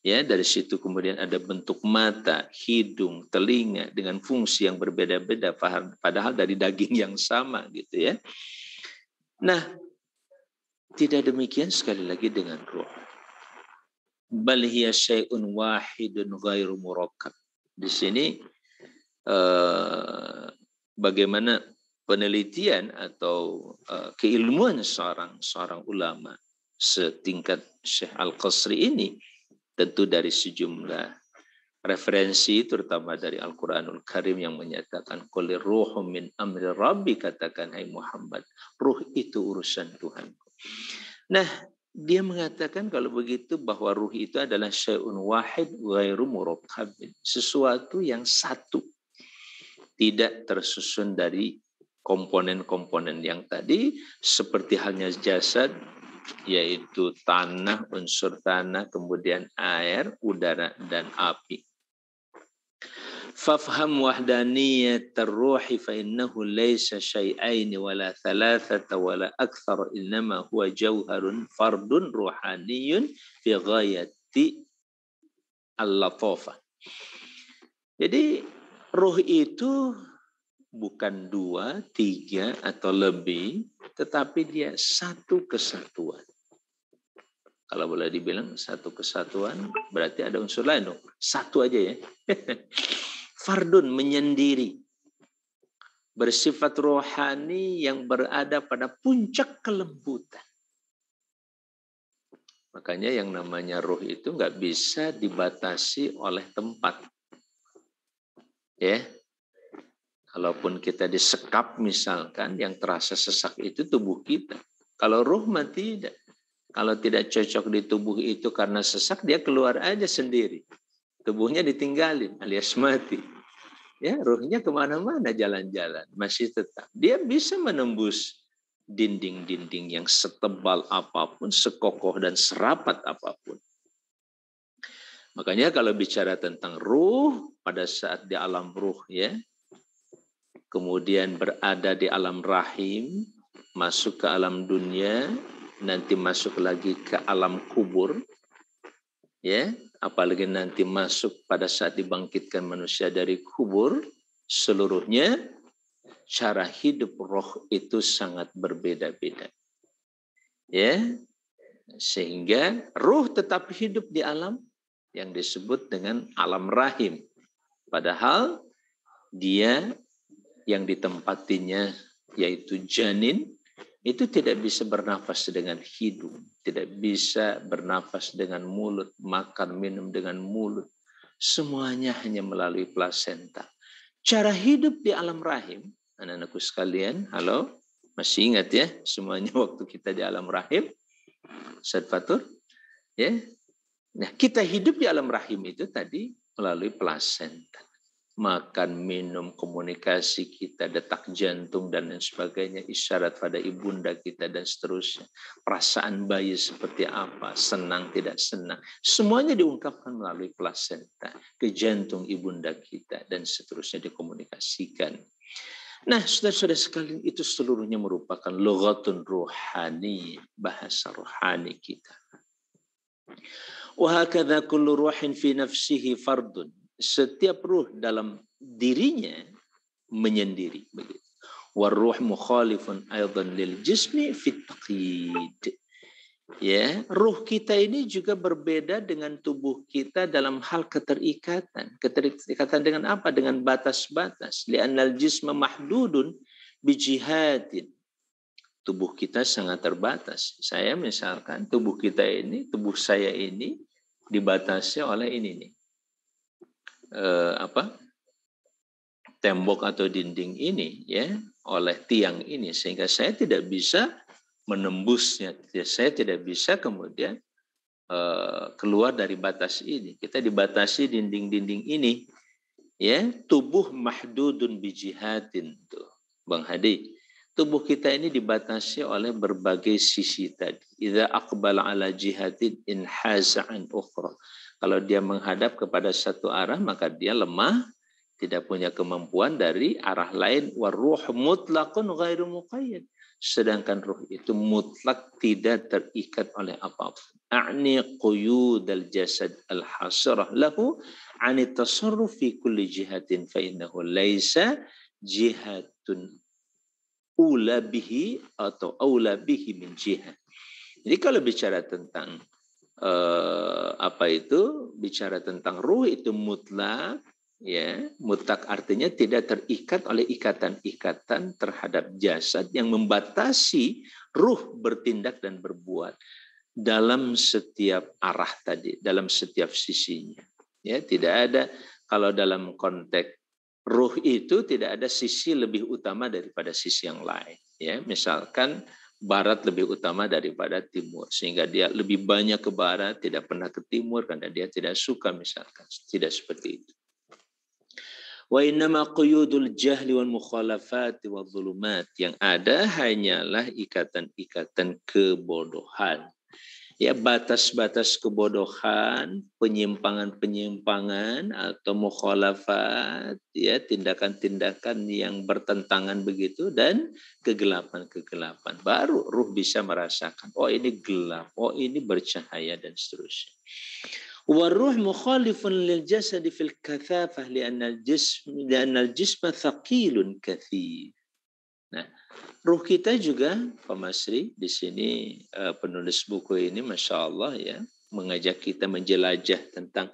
Ya, dari situ kemudian ada bentuk mata, hidung, telinga dengan fungsi yang berbeda-beda, padahal dari daging yang sama gitu ya. Nah, tidak demikian sekali lagi dengan ruh. Bal hiya syai'un wahidun ghairu murakkab. Di sini bagaimana penelitian atau keilmuan seorang ulama setingkat Syekh Al-Qasri ini tentu dari sejumlah referensi terutama dari Al-Quranul Karim yang menyatakan qul ruhum min amri rabbi, katakan hai Muhammad, ruh itu urusan Tuhanku. Nah, dia mengatakan kalau begitu bahwa ruh itu adalah syai'un wahid ghairu murakkabin, sesuatu yang satu, tidak tersusun dari komponen-komponen yang tadi, seperti halnya jasad, yaitu tanah, unsur tanah, kemudian air, udara, dan api. Fafham wahdaniyat ar-ruhi fa innahu laysa syai'aini wala thalathata wala akthar, innama huwa jauharun fardun ruhaniyun fi ghayati al-latafah. Jadi ruh itu bukan 2, 3 atau lebih, tetapi dia satu kesatuan. Kalau boleh dibilang satu kesatuan, berarti ada unsur lain dong. Satu aja ya. Fardun, menyendiri. Bersifat rohani yang berada pada puncak kelembutan. Makanya yang namanya ruh itu nggak bisa dibatasi oleh tempat. Ya. Kalaupun kita disekap misalkan, yang terasa sesak itu tubuh kita. Kalau ruh mah tidak. Kalau tidak cocok di tubuh itu karena sesak, dia keluar aja sendiri. Tubuhnya ditinggalin alias mati. Ya, ruhnya kemana-mana jalan-jalan. Masih tetap. Dia bisa menembus dinding-dinding yang setebal apapun, sekokoh dan serapat apapun. Makanya kalau bicara tentang ruh, pada saat di alam ruh ya, kemudian berada di alam rahim, masuk ke alam dunia, nanti masuk lagi ke alam kubur, ya, apalagi nanti masuk pada saat dibangkitkan manusia dari kubur, seluruhnya cara hidup roh itu sangat berbeda-beda. Ya, sehingga ruh tetap hidup di alam yang disebut dengan alam rahim. Padahal dia yang ditempatinya yaitu janin, itu tidak bisa bernafas dengan hidung, tidak bisa bernafas dengan mulut, makan minum dengan mulut. Semuanya hanya melalui plasenta. Cara hidup di alam rahim, anak-anakku sekalian, halo, masih ingat ya semuanya waktu kita di alam rahim? Ustaz Fatur? Ya. Nah, kita hidup di alam rahim itu tadi melalui plasenta. Makan, minum, komunikasi kita, detak jantung dan lain sebagainya, isyarat pada ibunda kita dan seterusnya. Perasaan bayi seperti apa, senang, tidak senang. Semuanya diungkapkan melalui plasenta ke jantung ibunda kita dan seterusnya dikomunikasikan. Nah, saudara-saudara sekalian, itu seluruhnya merupakan lughatun ruhani, bahasa rohani kita. Wa hakadha kullu ruhin fi nafsihi fardun. Setiap ruh dalam dirinya menyendiri begitu. Waruh mukhalifun aidan lil jismi fit taqyid. Ya, ruh kita ini juga berbeda dengan tubuh kita dalam hal keterikatan. Keterikatan dengan apa? Dengan batas-batas. Li'annal jisma mahdudun bijihatin. Tubuh kita sangat terbatas. Saya misalkan tubuh kita ini, tubuh saya ini dibatasi oleh ini nih. Tembok atau dinding ini ya, oleh tiang ini, sehingga saya tidak bisa menembusnya, saya tidak bisa kemudian keluar dari batas ini. Kita dibatasi dinding-dinding ini ya. Tubuh mahdudun bijihatin tuh Bang Hadi, tubuh kita ini dibatasi oleh berbagai sisi tadi. Idza aqbala ala jihadin inhaza an ukhra. Kalau dia menghadap kepada satu arah, maka dia lemah, tidak punya kemampuan dari arah lain. Waruh mutlaqun ghairu muqayyad. Sedangkan ruh itu mutlak, tidak terikat oleh apapun. A'ni quyudal jasad al-hasrah lahu ani tasarruf fi kulli jihatin fa innahu laisa jihatun ula bihi atau aula bihi min jihad. Jadi kalau bicara tentang bicara tentang ruh itu mutlak, ya, mutlak artinya tidak terikat oleh ikatan-ikatan terhadap jasad yang membatasi ruh bertindak dan berbuat dalam setiap arah tadi, dalam setiap sisinya. Ya, tidak ada, kalau dalam konteks ruh itu tidak ada sisi lebih utama daripada sisi yang lain. Ya, misalkan barat lebih utama daripada timur, sehingga dia lebih banyak ke barat, tidak pernah ke timur karena dia tidak suka, misalkan. Tidak seperti itu. Wa innama quyudul jahli wal mukhalafati wal dhulumat, yang ada hanyalah ikatan-ikatan kebodohan. Ya, batas-batas kebodohan, penyimpangan-penyimpangan atau mukhalafat, ya, tindakan-tindakan yang bertentangan begitu, dan kegelapan-kegelapan. Baru ruh bisa merasakan, oh ini gelap, oh ini bercahaya, dan seterusnya. Waruh mukhalifun lil jasadi fil kathafah li'anna al-jisma thaqilun kathir. Nah, ruh kita juga, Pak Masri, di sini penulis buku ini, Masya Allah, ya, mengajak kita menjelajah tentang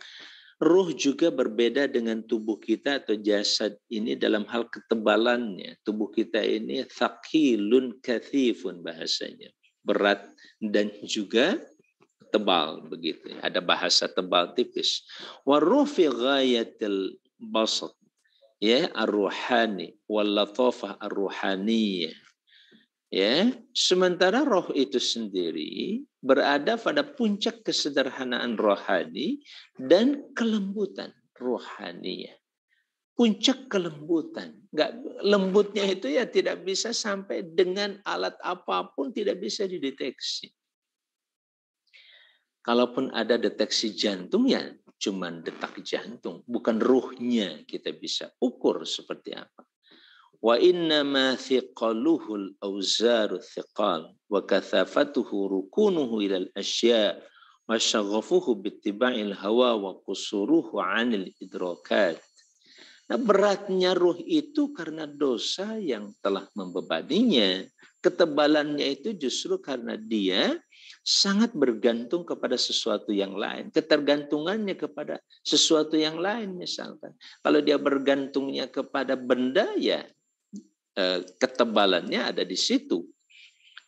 ruh juga berbeda dengan tubuh kita atau jasad ini dalam hal ketebalannya. Tubuh kita ini thaqilun kathifun bahasanya, berat dan juga tebal begitu. Ada bahasa tebal tipis. Waruh fi ghayatil basat, ya, ar-ruhani wal latafah ar-ruhaniyah. Ya, sementara roh itu sendiri berada pada puncak kesederhanaan rohani dan kelembutan rohaniyah. Puncak kelembutan. Lembutnya itu ya tidak bisa sampai dengan alat apapun, tidak bisa dideteksi. Kalaupun ada deteksi jantung, ya cuman detak jantung, bukan ruhnya kita bisa ukur seperti apa. Wa inna ma thiqaluhul awzaru thiqal wa kathafatuhu rukunuhu ilal asya wa syaghafuhu bittiba'il hawa wa qusuruhu 'anil idrakat. Nah, beratnya ruh itu karena dosa yang telah membebaninya. Ketebalannya itu justru karena dia sangat bergantung kepada sesuatu yang lain. Ketergantungannya kepada sesuatu yang lain, misalkan. Kalau dia bergantungnya kepada benda, ya ketebalannya ada di situ.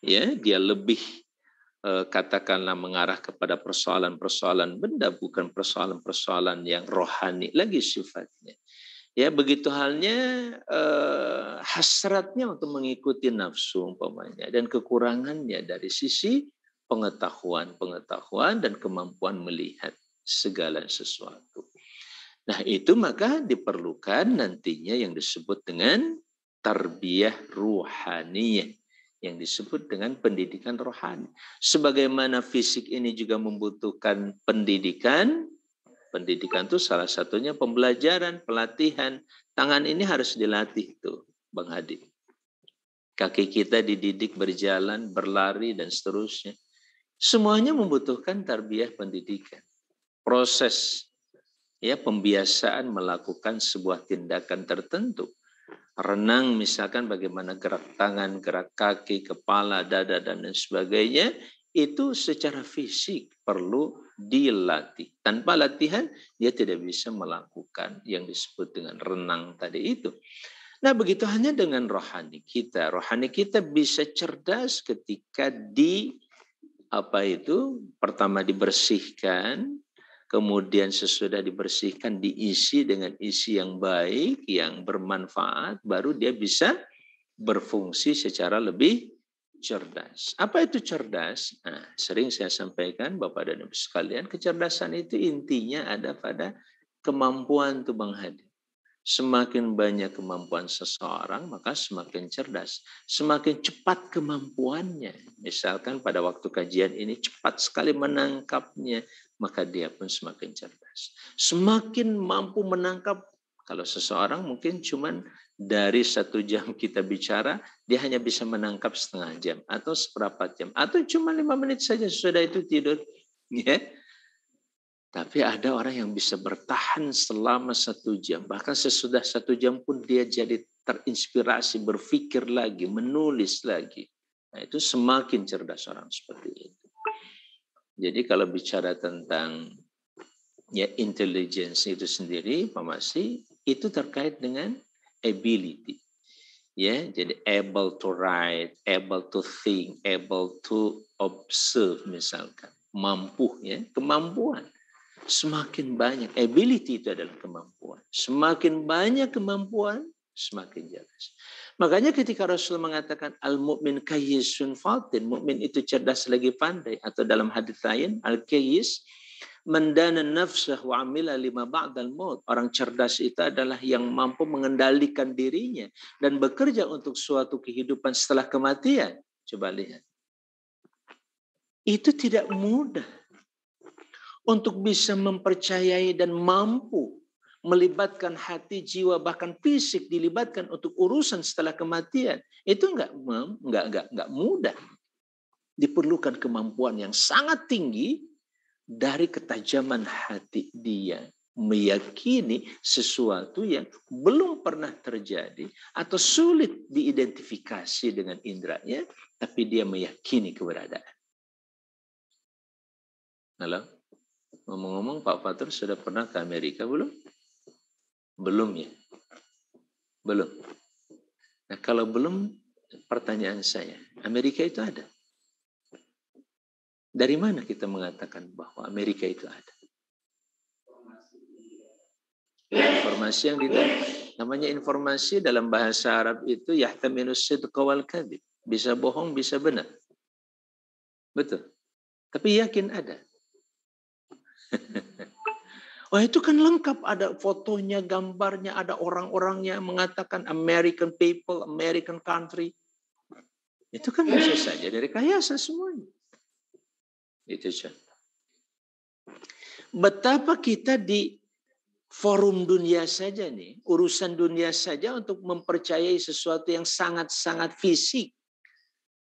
Ya, dia lebih katakanlah mengarah kepada persoalan-persoalan benda, bukan persoalan-persoalan yang rohani lagi sifatnya. Ya, begitu halnya hasratnya untuk mengikuti nafsu umpamanya, dan kekurangannya dari sisi pengetahuan dan kemampuan melihat segala sesuatu. Nah, itu maka diperlukan nantinya yang disebut dengan tarbiyah ruhaniyah, yang disebut dengan pendidikan rohani. Sebagaimana fisik ini juga membutuhkan pendidikan. Pendidikan itu salah satunya pembelajaran, pelatihan. Tangan ini harus dilatih tuh, Bang Hadi. Kaki kita dididik berjalan, berlari, dan seterusnya. Semuanya membutuhkan tarbiyah pendidikan. Proses, ya, pembiasaan melakukan sebuah tindakan tertentu. Renang misalkan, bagaimana gerak tangan, gerak kaki, kepala, dada, dan lain sebagainya, itu secara fisik perlu dilatih. Tanpa latihan, dia tidak bisa melakukan yang disebut dengan renang tadi itu. Nah, begitu hanya dengan rohani kita. Rohani kita bisa cerdas ketika pertama dibersihkan, kemudian sesudah dibersihkan diisi dengan isi yang baik, yang bermanfaat, baru dia bisa berfungsi secara lebih cerdas. Apa itu cerdas? Nah, sering saya sampaikan Bapak dan Ibu sekalian, kecerdasan itu intinya ada pada kemampuan tuh Bang Hadi. Semakin banyak kemampuan seseorang, maka semakin cerdas. Semakin cepat kemampuannya. Misalkan pada waktu kajian ini cepat sekali menangkapnya, maka dia pun semakin cerdas. Semakin mampu menangkap, kalau seseorang mungkin cuman dari 1 jam kita bicara, dia hanya bisa menangkap setengah jam, atau seperempat jam, atau cuma 5 menit saja, sudah itu tidur. Ya. Tapi ada orang yang bisa bertahan selama 1 jam. Bahkan sesudah 1 jam pun dia jadi terinspirasi, berpikir lagi, menulis lagi. Nah, itu semakin cerdas orang seperti itu. Jadi kalau bicara tentang ya intelligence itu sendiri, Pak Masih, itu terkait dengan ability. Ya, jadi able to write, able to think, able to observe misalkan. Mampu ya, kemampuan. Semakin banyak, ability itu adalah kemampuan. Semakin banyak kemampuan, semakin jelas. Makanya ketika Rasul mengatakan al-mu'min kayyisun fatin, mukmin itu cerdas lagi pandai, atau dalam hadis lain al-kayyis mendana nafsah wa amila lima ba'dal maut. Orang cerdas itu adalah yang mampu mengendalikan dirinya dan bekerja untuk suatu kehidupan setelah kematian. Coba lihat. Itu tidak mudah. Untuk bisa mempercayai dan mampu melibatkan hati, jiwa, bahkan fisik dilibatkan untuk urusan setelah kematian, itu enggak mudah. Diperlukan kemampuan yang sangat tinggi dari ketajaman hati dia meyakini sesuatu yang belum pernah terjadi atau sulit diidentifikasi dengan indranya, tapi dia meyakini keberadaan. Halo? Ngomong-ngomong, Pak Fatur sudah pernah ke Amerika belum? Belum ya? Belum. Nah, kalau belum, pertanyaan saya, Amerika itu ada? Dari mana kita mengatakan bahwa Amerika itu ada? Informasi yang didapat. Namanya informasi dalam bahasa Arab itu yahtaminus sidqa wal kadhib. Bisa bohong, bisa benar. Betul. Tapi yakin ada. Wah, itu kan lengkap, ada fotonya, gambarnya, ada orang-orangnya mengatakan American people, American country. Itu kan bisa saja dari rekayasa semuanya. Itu saja. Betapa kita di forum dunia saja nih, urusan dunia saja untuk mempercayai sesuatu yang sangat-sangat fisik.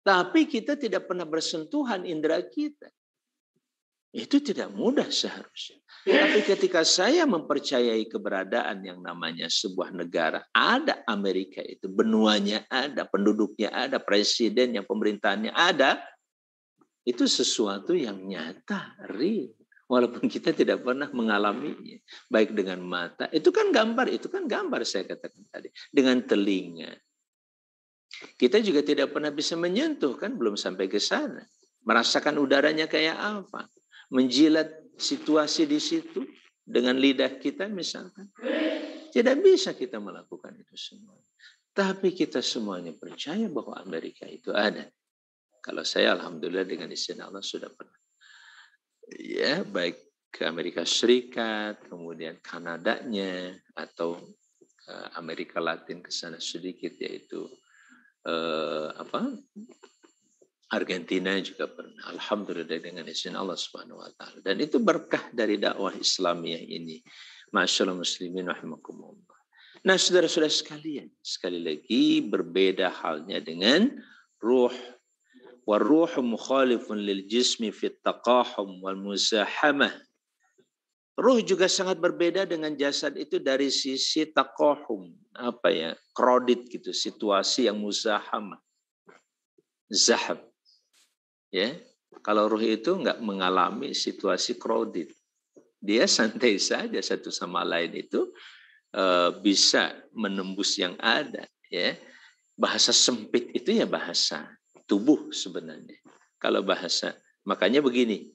Tapi kita tidak pernah bersentuhan indera kita. Itu tidak mudah seharusnya. Tapi ketika saya mempercayai keberadaan yang namanya sebuah negara, ada Amerika itu, benuanya ada, penduduknya ada, presidennya, pemerintahannya ada, itu sesuatu yang nyata, real. Walaupun kita tidak pernah mengalaminya, baik dengan mata, itu kan gambar saya katakan tadi, dengan telinga. Kita juga tidak pernah bisa menyentuh, kan belum sampai ke sana. Merasakan udaranya kayak apa. Menjilat situasi di situ dengan lidah kita misalkan. Tidak bisa kita melakukan itu semua. Tapi kita semuanya percaya bahwa Amerika itu ada. Kalau saya alhamdulillah dengan izin Allah sudah pernah. Ya, baik ke Amerika Serikat, kemudian Kanadanya, atau Amerika Latin ke sana sedikit, yaitu Argentina juga pernah. Alhamdulillah dengan izin Allah Subhanahu wa taala. Dan itu berkah dari dakwah Islamiyah ini. Masyaallah muslimin rahimakumullah. Nah, saudara-saudara sekalian, sekali lagi berbeda halnya dengan ruh. Waruhu mukhalifun lil jismi fit taqahum wal muzahamah. Ruh juga sangat berbeda dengan jasad itu dari sisi taqahum, kredit gitu, situasi yang muzahamah. Zahab. Ya, kalau ruh itu nggak mengalami situasi kredit, dia santai saja satu sama lain itu bisa menembus yang ada. Ya, bahasa sempit itu ya bahasa tubuh sebenarnya. Kalau bahasa, makanya begini,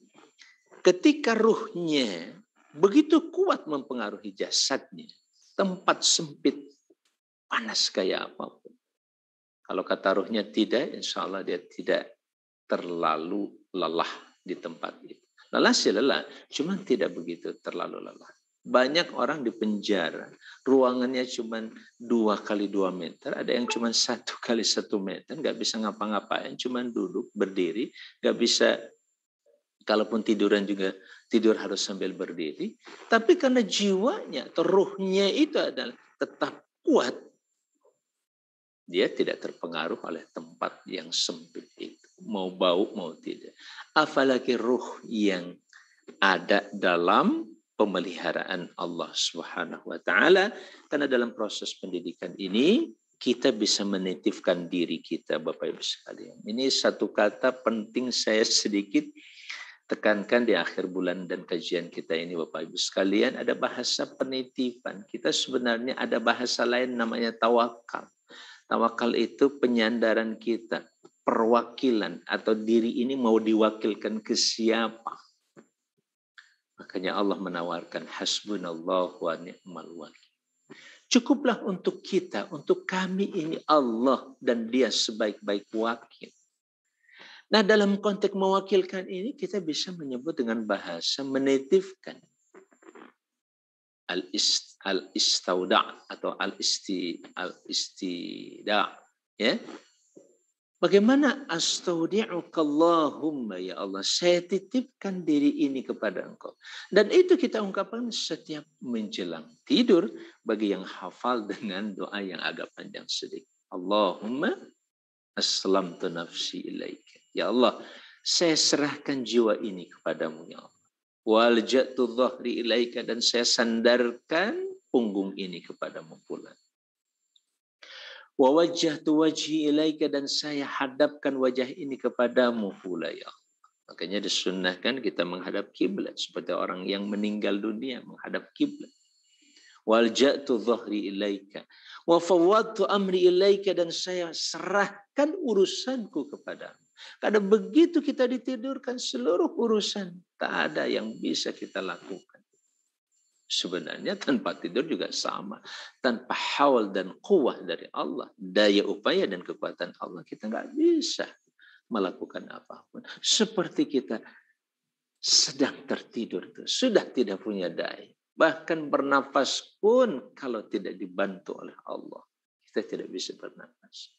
ketika ruhnya begitu kuat mempengaruhi jasadnya, tempat sempit, panas kayak apapun. Kalau kata ruhnya tidak, insya Allah dia tidak terlalu lelah di tempat itu. Lelah sih lelah, cuma tidak begitu terlalu lelah. Banyak orang di penjara, ruangannya cuma 2 kali 2 meter, ada yang cuma 1 kali 1 meter, nggak bisa ngapa-ngapain, cuma duduk, berdiri, nggak bisa, kalaupun tiduran juga tidur harus sambil berdiri. Tapi karena jiwanya atau ruhnya itu adalah tetap kuat, dia tidak terpengaruh oleh tempat yang sempit itu. Mau bau, mau tidak. Apalagi ruh yang ada dalam pemeliharaan Allah Subhanahu wa taala. Karena dalam proses pendidikan ini kita bisa menitipkan diri kita, Bapak Ibu sekalian. Ini satu kata penting saya sedikit tekankan di akhir bulan dan kajian kita ini, Bapak Ibu sekalian, ada bahasa penitipan. Kita sebenarnya ada bahasa lain namanya tawakal. Tawakal itu penyandaran kita, perwakilan atau diri ini mau diwakilkan ke siapa. Makanya Allah menawarkan hasbunallah wa ni'mal wakil. Cukuplah untuk kita, untuk kami ini Allah dan Dia sebaik-baik wakil. Nah, dalam konteks mewakilkan ini kita bisa menyebut dengan bahasa menitipkan. Al-istauda atau al-istida, ya. Bagaimana astaudi'ukallahumma, ya Allah, saya titipkan diri ini kepada Engkau. Dan itu kita ungkapkan setiap menjelang tidur bagi yang hafal dengan doa yang agak panjang sedikit. Allahumma aslamtu nafsi ilaika. Ya Allah, saya serahkan jiwa ini kepadamu, ya Allah. Walja'tu dhahri ilaika, dan saya sandarkan punggung ini kepadamu pula. Wa wajjahtu wajhi ilaika, dan saya hadapkan wajah ini kepadamu pula, ya Allah. Makanya disunnahkan kita menghadap kiblat seperti orang yang meninggal dunia menghadap kiblat. Walja'tu dhahri ilaika wa fawwadtu amri ilaika, dan saya serahkan urusanku kepadamu. Karena begitu kita ditidurkan, seluruh urusan tak ada yang bisa kita lakukan. Sebenarnya tanpa tidur juga sama. Tanpa haul dan quwah dari Allah, daya upaya dan kekuatan Allah, kita nggak bisa melakukan apapun. Seperti kita sedang tertidur, sudah tidak punya daya. Bahkan bernafas pun kalau tidak dibantu oleh Allah, kita tidak bisa bernafas.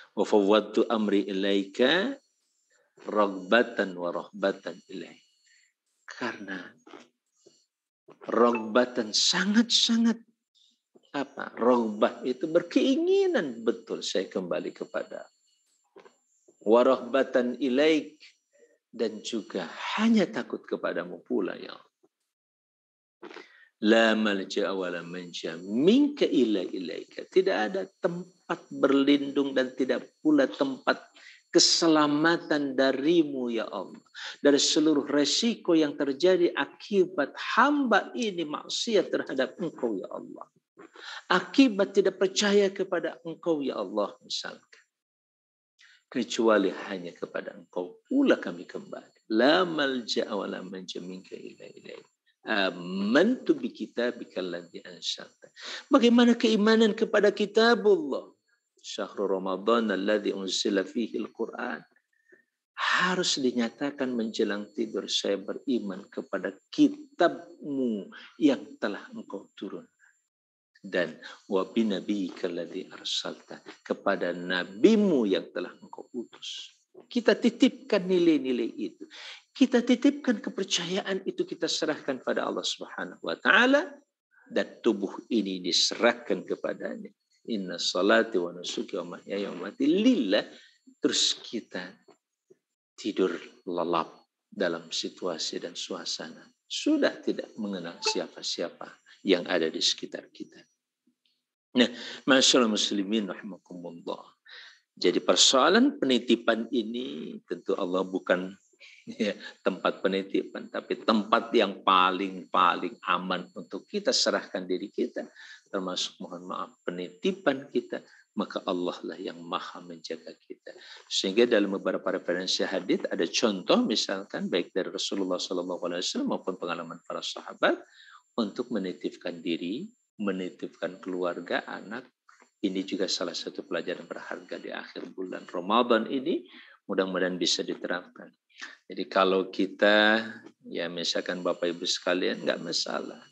Wa fawwadtu amri ilaika ragbatan wa rahbatan ilaik. Karena ragbatan sangat-sangat apa? Ragbah itu berkeinginan betul saya kembali kepada. Wa rahbatan ilaik, dan juga hanya takut kepadamu pula, ya Allah. La malja'a wa la manja minka illa ilaika. Tidak ada tempat berlindung dan tidak pula tempat keselamatan darimu, ya Allah. Dari seluruh resiko yang terjadi akibat hamba ini maksiat terhadap Engkau, ya Allah. Akibat tidak percaya kepada Engkau, ya Allah, misalkan. Kecuali hanya kepada Engkau pula kami kembali. La malja'a wa la manja minka illa ilaika. Amantu bi kitabika alladzi anzalta. Bagaimana keimanan kepada kitabullah? Syahrul Ramadan alladzi unzila fihi al-Qur'an. Harus dinyatakan menjelang tidur, saya beriman kepada kitabmu yang telah Engkau turun. Dan wa bi nabiyyika alladzi arsalta, kepada nabimu yang telah Engkau utus. Kita titipkan nilai-nilai itu. Kita titipkan kepercayaan itu, kita serahkan pada Allah Subhanahu wa taala, dan tubuh ini diserahkan kepadanya. Inna salati wa nusuki wa mahyaya wa mamati lillah. Terus kita tidur lelap dalam situasi dan suasana sudah tidak mengenal siapa-siapa yang ada di sekitar kita. Nah, masyaallah muslimin rahimakumullah. Jadi persoalan penitipan ini tentu Allah bukan tempat penitipan, tapi tempat yang paling aman untuk kita serahkan diri kita, termasuk mohon maaf penitipan kita, maka Allah lah yang maha menjaga kita. Sehingga dalam beberapa referensi hadits ada contoh misalkan baik dari Rasulullah SAW maupun pengalaman para sahabat untuk menitipkan diri, menitipkan keluarga, anak. Ini juga salah satu pelajaran berharga di akhir bulan Ramadan ini, mudah-mudahan bisa diterapkan. Jadi kalau kita, ya misalkan Bapak Ibu sekalian, nggak masalah.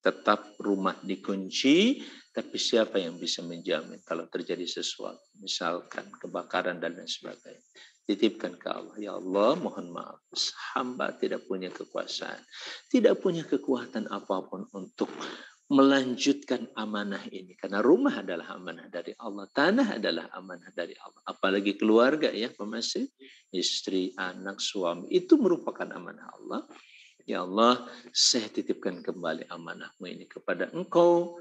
Tetap rumah dikunci, tapi siapa yang bisa menjamin kalau terjadi sesuatu, misalkan kebakaran dan lain sebagainya. Titipkan ke Allah. Ya Allah, mohon maaf, hamba tidak punya kekuasaan, tidak punya kekuatan apapun untuk melanjutkan amanah ini. Karena rumah adalah amanah dari Allah, tanah adalah amanah dari Allah. Apalagi keluarga ya, pemasih, istri, anak, suami, itu merupakan amanah Allah. Ya Allah, saya titipkan kembali amanahmu ini kepada Engkau,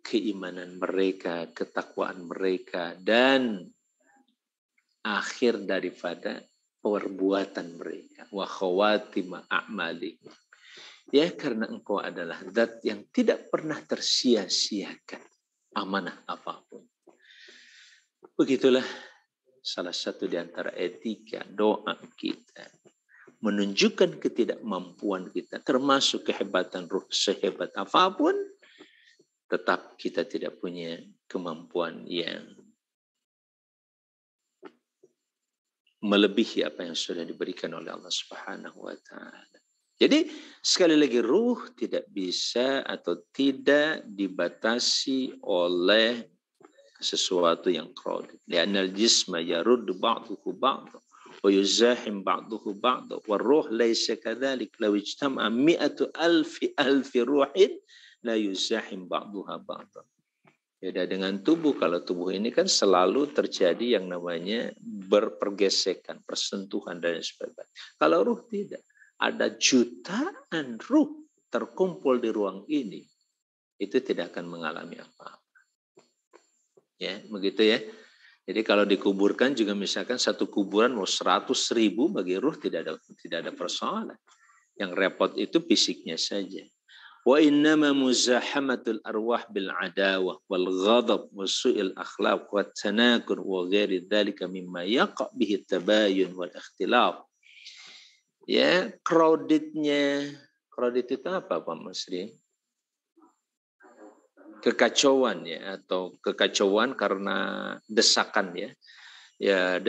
keimanan mereka, ketakwaan mereka, dan akhir daripada perbuatan mereka. Wa khawatima a'malihim. Ya, karena Engkau adalah zat yang tidak pernah tersia-siakan amanah apapun. Begitulah salah satu di antara etika doa kita. Menunjukkan ketidakmampuan kita, termasuk kehebatan ruh sehebat apapun, tetap kita tidak punya kemampuan yang melebihi apa yang sudah diberikan oleh Allah Subhanahu wa taala. Jadi sekali lagi ruh tidak bisa atau tidak dibatasi oleh sesuatu yang krodit. Li'annal jisma yaruddu ba'duhu ba'du wa yuzahim ba'duhu ba'du wa ruh laysa kadzalik law ijtama'a mi'atu alfi ruhin la yuzahim ba'duha ba'du. Beda dengan tubuh. Kalau tubuh ini kan selalu terjadi yang namanya berpergesekan, persentuhan dan sebagainya. Kalau ruh tidak. Ada jutaan ruh terkumpul di ruang ini. Itu tidak akan mengalami apa-apa. Ya, begitu ya. Jadi kalau dikuburkan juga misalkan satu kuburan mau 100.000 bagi ruh tidak ada persoalan. Yang repot itu fisiknya saja. Wa innama muzahamatul arwah bil adawah wal ghadab wa su'il akhlaq wa tanakur wa ghairi dzalika mimma yaqa' bihi tabayun wal ikhtilaf. Ya, kredit itu apa Pak Musri? Kekacauan ya, atau kekacauan karena desakan ya. Ya,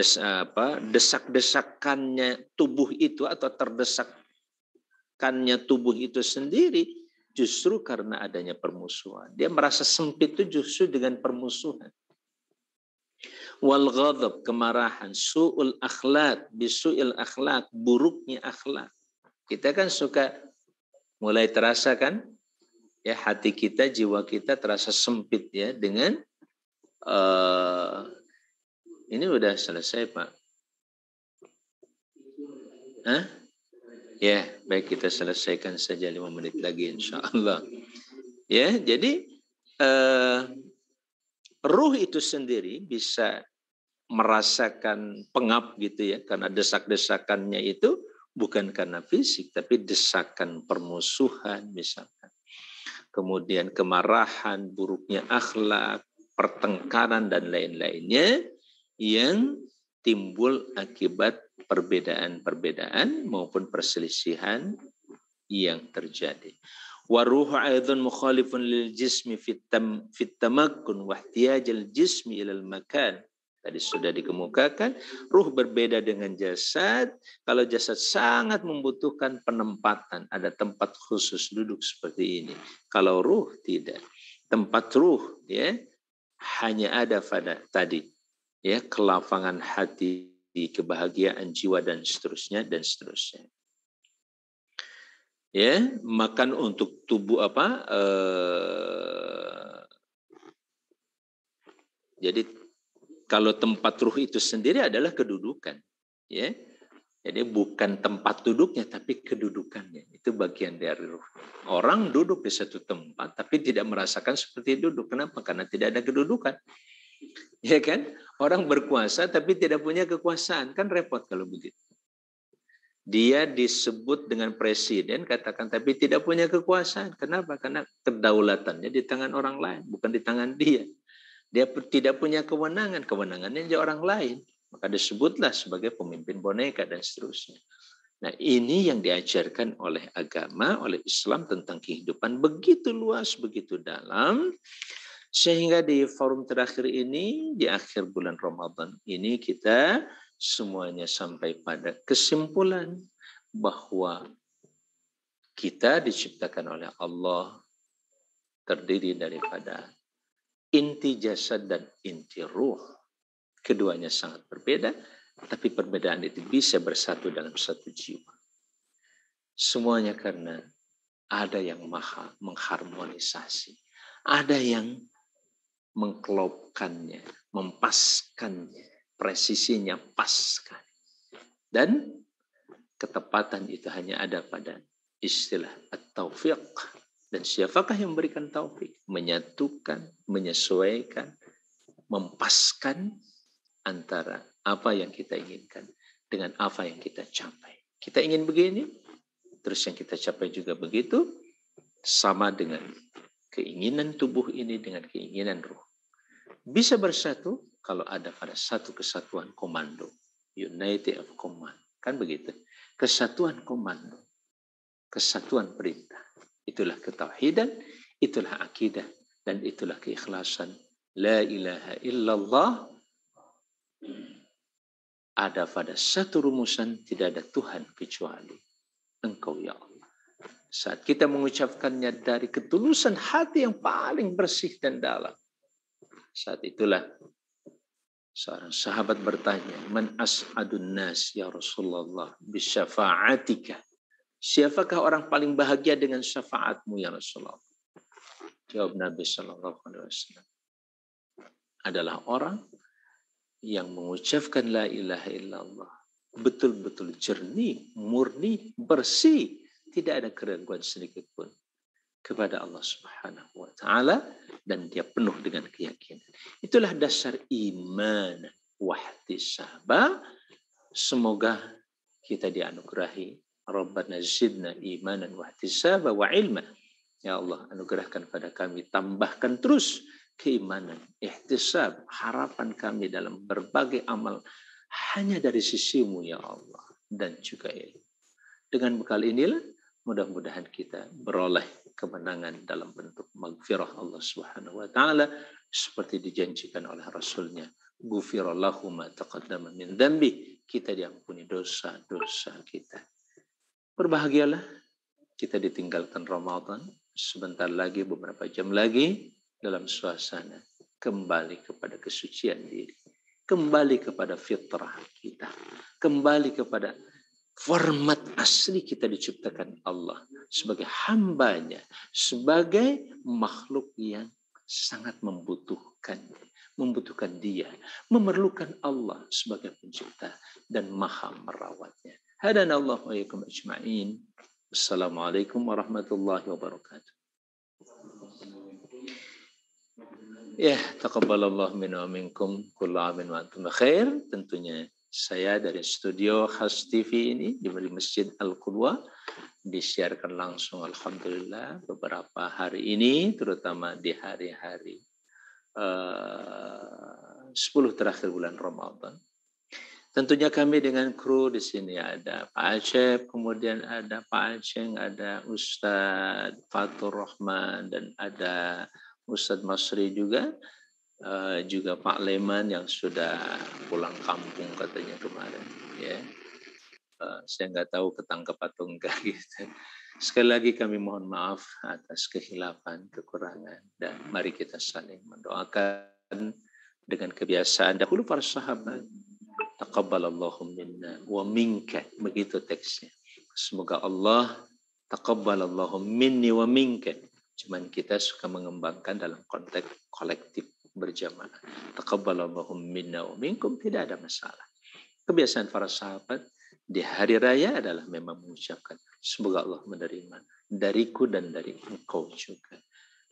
desak-desakannya tubuh itu atau terdesakkannya tubuh itu sendiri justru karena adanya permusuhan. Dia merasa sempit itu justru dengan permusuhan. Wal ghadab, kemarahan, su'ul akhlak, bisu'il akhlak, buruknya akhlak. Kita kan suka mulai terasa kan, ya hati kita, jiwa kita terasa sempit ya dengan ini udah selesai Pak. Hah? Ya, baik kita selesaikan saja 5 menit lagi insya Allah. Ya, jadi ruh itu sendiri bisa merasakan pengap gitu ya, karena desak-desakannya itu bukan karena fisik, tapi desakan permusuhan misalkan. Kemudian kemarahan, buruknya akhlak, pertengkaran dan lain-lainnya yang timbul akibat perbedaan-perbedaan maupun perselisihan yang terjadi. Waruhu aidan mukhalifun lil jismi fit tamakkun wa ihtiyajal jismi ilal makan. Tadi sudah dikemukakan, ruh berbeda dengan jasad. Kalau jasad sangat membutuhkan penempatan, ada tempat khusus duduk seperti ini. Kalau ruh tidak. Tempat ruh ya hanya ada pada tadi ya kelapangan hati, kebahagiaan jiwa dan seterusnya dan seterusnya. Ya, makan untuk tubuh apa? Jadi kalau tempat ruh itu sendiri adalah kedudukan, ya. Jadi bukan tempat duduknya tapi kedudukannya. Itu bagian dari ruh. Orang duduk di satu tempat tapi tidak merasakan seperti duduk. Kenapa? Karena tidak ada kedudukan. Ya kan? Orang berkuasa tapi tidak punya kekuasaan. Kan repot kalau begitu. Dia disebut dengan presiden, katakan, tapi tidak punya kekuasaan. Kenapa? Karena kedaulatannya di tangan orang lain, bukan di tangan dia. Dia tidak punya kewenangan, kewenangannya di orang lain. Maka disebutlah sebagai pemimpin boneka dan seterusnya. Nah ini yang diajarkan oleh agama, oleh Islam tentang kehidupan begitu luas, begitu dalam. Sehingga di forum terakhir ini, di akhir bulan Ramadan ini kita semuanya sampai pada kesimpulan bahwa kita diciptakan oleh Allah terdiri daripada inti jasad dan inti ruh. Keduanya sangat berbeda, tapi perbedaan itu bisa bersatu dalam satu jiwa. Semuanya karena ada yang maha mengharmonisasi, ada yang mengklopkannya, mempaskannya, presisinya paskan. Dan ketepatan itu hanya ada pada istilah at-taufiq. Dan siapakah yang memberikan taufik? Menyatukan, menyesuaikan, mempaskan antara apa yang kita inginkan dengan apa yang kita capai. Kita ingin begini, terus yang kita capai juga begitu, sama dengan keinginan tubuh ini dengan keinginan ruh. Bisa bersatu kalau ada pada satu kesatuan komando. Unity of command. Kan begitu. Kesatuan komando. Kesatuan perintah. Itulah ketauhidan, itulah akidah, dan itulah keikhlasan. La ilaha illallah. Ada pada satu rumusan, tidak ada Tuhan kecuali Engkau ya Allah. Saat kita mengucapkannya dari ketulusan hati yang paling bersih dan dalam. Saat itulah seorang sahabat bertanya, Man as'adun nas ya Rasulullah bisyafa'atika. Siapakah orang paling bahagia dengan syafaatmu ya Rasulullah? Jawab Nabi Sallallahu Alaihi Wasallam. Adalah orang yang mengucapkan la ilaha illallah. Betul-betul jernih, murni, bersih. Tidak ada keraguan sedikit pun kepada Allah Subhanahu wa Ta'ala, dan dia penuh dengan keyakinan. Itulah dasar iman wahtisaba. Semoga kita dianugerahi Rabbana zidna imanan wahtisaba wa ilma. Ya Allah, anugerahkan pada kami, tambahkan terus keimanan, ihtisab, harapan kami dalam berbagai amal hanya dari sisimu ya Allah, dan juga ilmu. Dengan bekal inilah mudah-mudahan kita beroleh kemenangan dalam bentuk maghfirah Allah Subhanahu wa Ta'ala seperti dijanjikan oleh Rasulnya. Ghufirallahu ma taqaddama min dzambi. Kita diampuni dosa-dosa kita. Berbahagialah kita ditinggalkan Ramadan sebentar lagi, beberapa jam lagi, dalam suasana kembali kepada kesucian diri, kembali kepada fitrah kita, kembali kepada format asli kita diciptakan Allah sebagai hambanya, sebagai makhluk yang sangat membutuhkan dia, memerlukan Allah sebagai pencipta dan maha merawatnya. Hadanallahu wa iyyakum ajma'in. Assalamualaikum warahmatullahi wabarakatuh. Ya, taqabbalallahu minna wa minkum kullu amin wa antum khair. Tentunya saya dari studio khas TV ini di Masjid Al-Qudwa disiarkan langsung alhamdulillah beberapa hari ini, terutama di hari-hari 10 terakhir bulan Ramadan. Tentunya kami dengan kru di sini ada Pak Acep, kemudian ada Pak Aceng, ada Ustadz Fatur Rahman, dan ada Ustadz Masri juga. Juga Pak Leman yang sudah pulang kampung katanya kemarin. Ya, saya nggak tahu ketangkep atau enggak gitu. Sekali lagi kami mohon maaf atas kehilafan, kekurangan, dan mari kita saling mendoakan dengan kebiasaan dahulu para sahabat. Taqabbalallahu minna wa minka, begitu teksnya. Semoga Allah taqabbalallahu minni wa minka. Cuman kita suka mengembangkan dalam konteks kolektif berjamaah. Taqabbalallahu minna wa minkum, tidak ada masalah. Kebiasaan para sahabat di hari raya adalah memang mengucapkan semoga Allah menerima dariku dan dari engkau juga.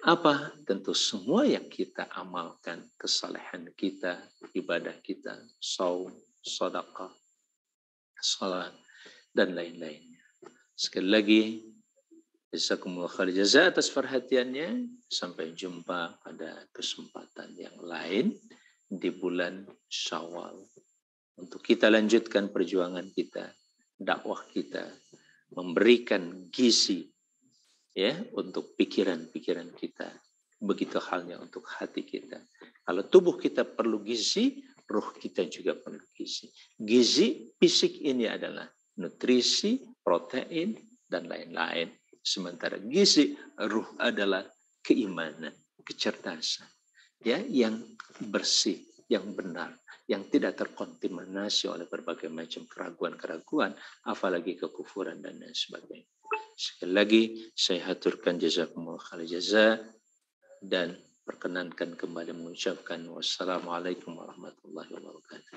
Apa? Tentu semua yang kita amalkan, kesalehan kita, ibadah kita, saum, sedekah, salat, dan lain-lainnya. Sekali lagi, jazakumullah khair jazaa atas perhatiannya. Sampai jumpa pada kesempatan yang lain di bulan Syawal. Untuk kita lanjutkan perjuangan kita, dakwah kita, memberikan gizi ya untuk pikiran-pikiran kita. Begitu halnya untuk hati kita. Kalau tubuh kita perlu gizi, ruh kita juga perlu gizi. Gizi fisik ini adalah nutrisi, protein, dan lain-lain. Sementara gizi ruh adalah keimanan, kecerdasan, ya, yang bersih, yang benar, yang tidak terkontaminasi oleh berbagai macam keraguan-keraguan, apalagi kekufuran dan lain sebagainya. Sekali lagi saya haturkan jazakumullah khair jaza dan perkenankan kembali mengucapkan wassalamualaikum warahmatullahi wabarakatuh.